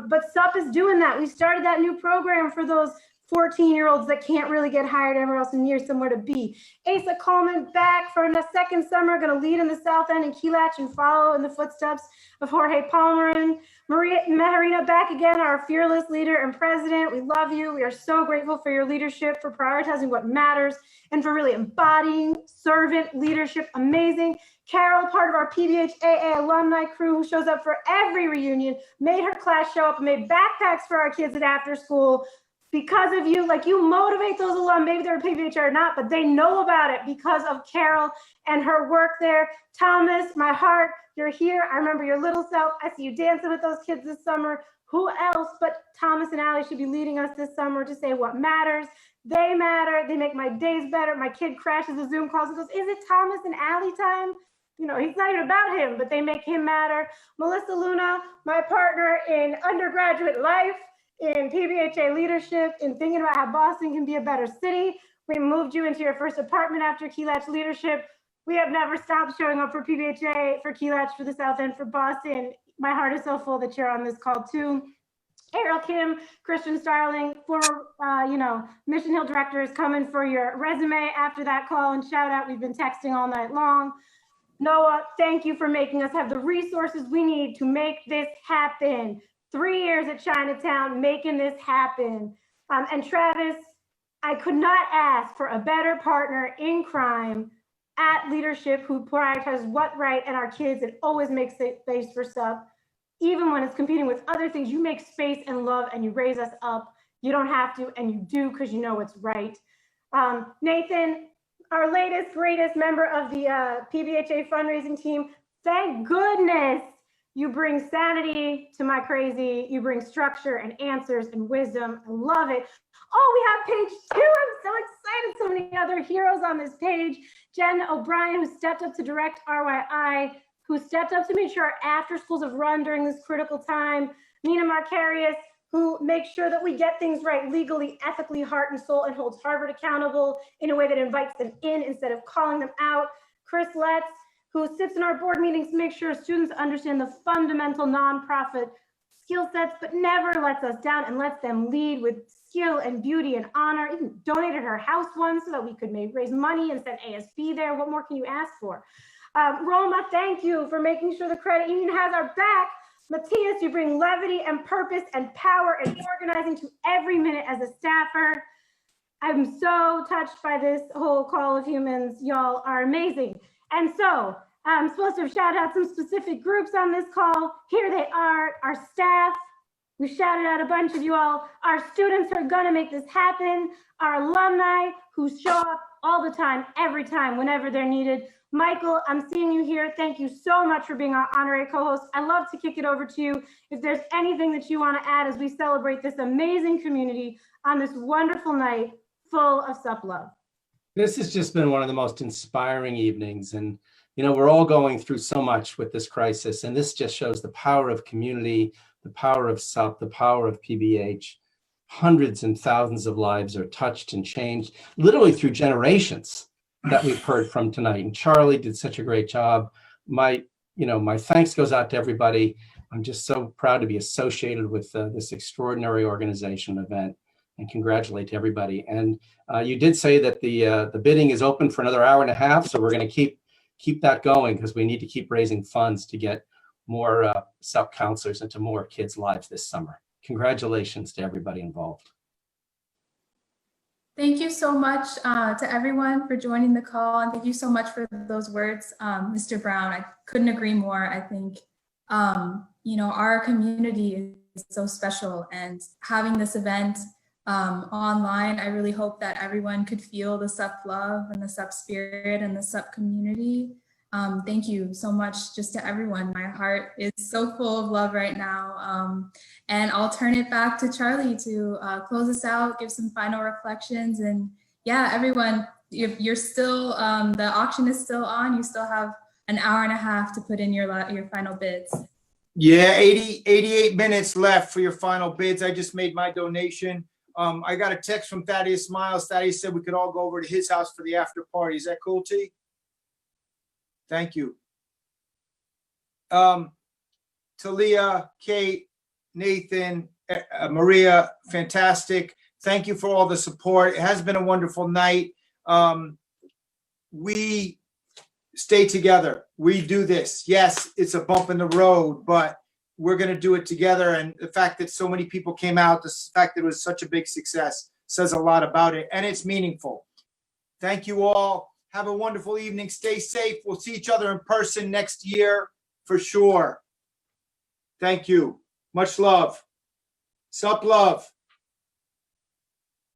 But SUP is doing that. We started that new program for those 14-year-olds that can't really get hired everywhere else and near somewhere to be. Asa Coleman back for the second summer, going to lead in the South End and Key Latch and follow in the footsteps of Jorge Pomeranian. Maria Mejarina back again, our fearless leader and president. We love you. We are so grateful for your leadership, for prioritizing what matters, and for really embodying servant leadership. Amazing. Carol, part of our PBHAA alumni crew, who shows up for every reunion, made her class show up and made backpacks for our kids at after school. Because of you, like you motivate those alum, maybe they're PBHA or not, but they know about it because of Carol and her work there. Thomas, my heart, you're here. I remember your little self. I see you dancing with those kids this summer. Who else but Thomas and Allie should be leading us this summer to say what matters? They matter. They make my days better. My kid crashes the Zoom calls and goes, is it Thomas and Allie time? You know, he's not even about him, but they make him matter. Melissa Luna, my partner in undergraduate life, in PBHA leadership, in thinking about how Boston can be a better city. We moved you into your first apartment after Key Latch leadership. We have never stopped showing up for PBHA, for Key Latch, for the South End, for Boston. My heart is so full that you're on this call too. Ariel Kim, Christian Starling, former, Mission Hill director, is coming for your resume after that call and shout out. We've been texting all night long. Noah, thank you for making us have the resources we need to make this happen. 3 years at Chinatown making this happen. And Travis, I could not ask for a better partner in crime at leadership who prioritizes what's right and our kids and always makes space for SUP. Even when it's competing with other things, you make space and love and you raise us up. You don't have to, and you do because you know what's right. Nathan, our latest, greatest member of the PBHA fundraising team, thank goodness you bring sanity to my crazy. You bring structure and answers and wisdom. I love it. Oh, we have page 2. I'm so excited. So many other heroes on this page. Jen O'Brien, who stepped up to direct RYI, who stepped up to make sure our after schools have run during this critical time. Nina Marcarius, who makes sure that we get things right legally, ethically, heart and soul, and holds Harvard accountable in a way that invites them in instead of calling them out. Chris Letts, who sits in our board meetings to make sure students understand the fundamental nonprofit skill sets, but never lets us down and lets them lead with skill and beauty and honor. Even donated her house once so that we could maybe raise money and send ASB there. What more can you ask for? Roma, thank you for making sure the credit union has our back. Matthias, you bring levity and purpose and power and organizing to every minute as a staffer. I'm so touched by this whole call of humans. Y'all are amazing. And so I'm supposed to have shouted out some specific groups on this call. Here they are, our staff. We shouted out a bunch of you all, our students who are gonna make this happen, our alumni who show up all the time, every time, whenever they're needed. Michael, I'm seeing you here. Thank you so much for being our honorary co-host. I'd love to kick it over to you if there's anything that you want to add as we celebrate this amazing community on this wonderful night full of SUP love. This has just been one of the most inspiring evenings. And, you know, we're all going through so much with this crisis. And this just shows the power of community, the power of SUP, the power of PBH. Hundreds and thousands of lives are touched and changed, literally through generations that we've heard from tonight. And Charlie did such a great job. My thanks goes out to everybody. I'm just so proud to be associated with this extraordinary organization event, and congratulate to everybody. And you did say that the bidding is open for another hour and a half, so we're going to keep that going because we need to keep raising funds to get more SUP counselors into more kids' lives this summer. Congratulations to everybody involved. Thank you so much to everyone for joining the call, and thank you so much for those words, Mr. Brown. I couldn't agree more. I think, our community is so special, and having this event online, I really hope that everyone could feel the SUP love and the SUP spirit and the SUP community. Thank you so much just to everyone. My heart is so full of love right now. And I'll turn it back to Charlie to close us out, give some final reflections, and, yeah, everyone, if you're still, the auction is still on, you still have an hour and a half to put in your final bids. Yeah, 88 minutes left for your final bids. I just made my donation. I got a text from Thaddeus Miles. Thaddeus said we could all go over to his house for the after party. Is that cool, T? Thank you. Talia, Kate, Nathan, Maria, fantastic. Thank you for all the support. It has been a wonderful night. We stay together. We do this. Yes, it's a bump in the road, but we're going to do it together. And the fact that so many people came out, the fact that it was such a big success says a lot about it, and it's meaningful. Thank you all. Have a wonderful evening. Stay safe. We'll see each other in person next year for sure. Thank you. Much love. Sup love.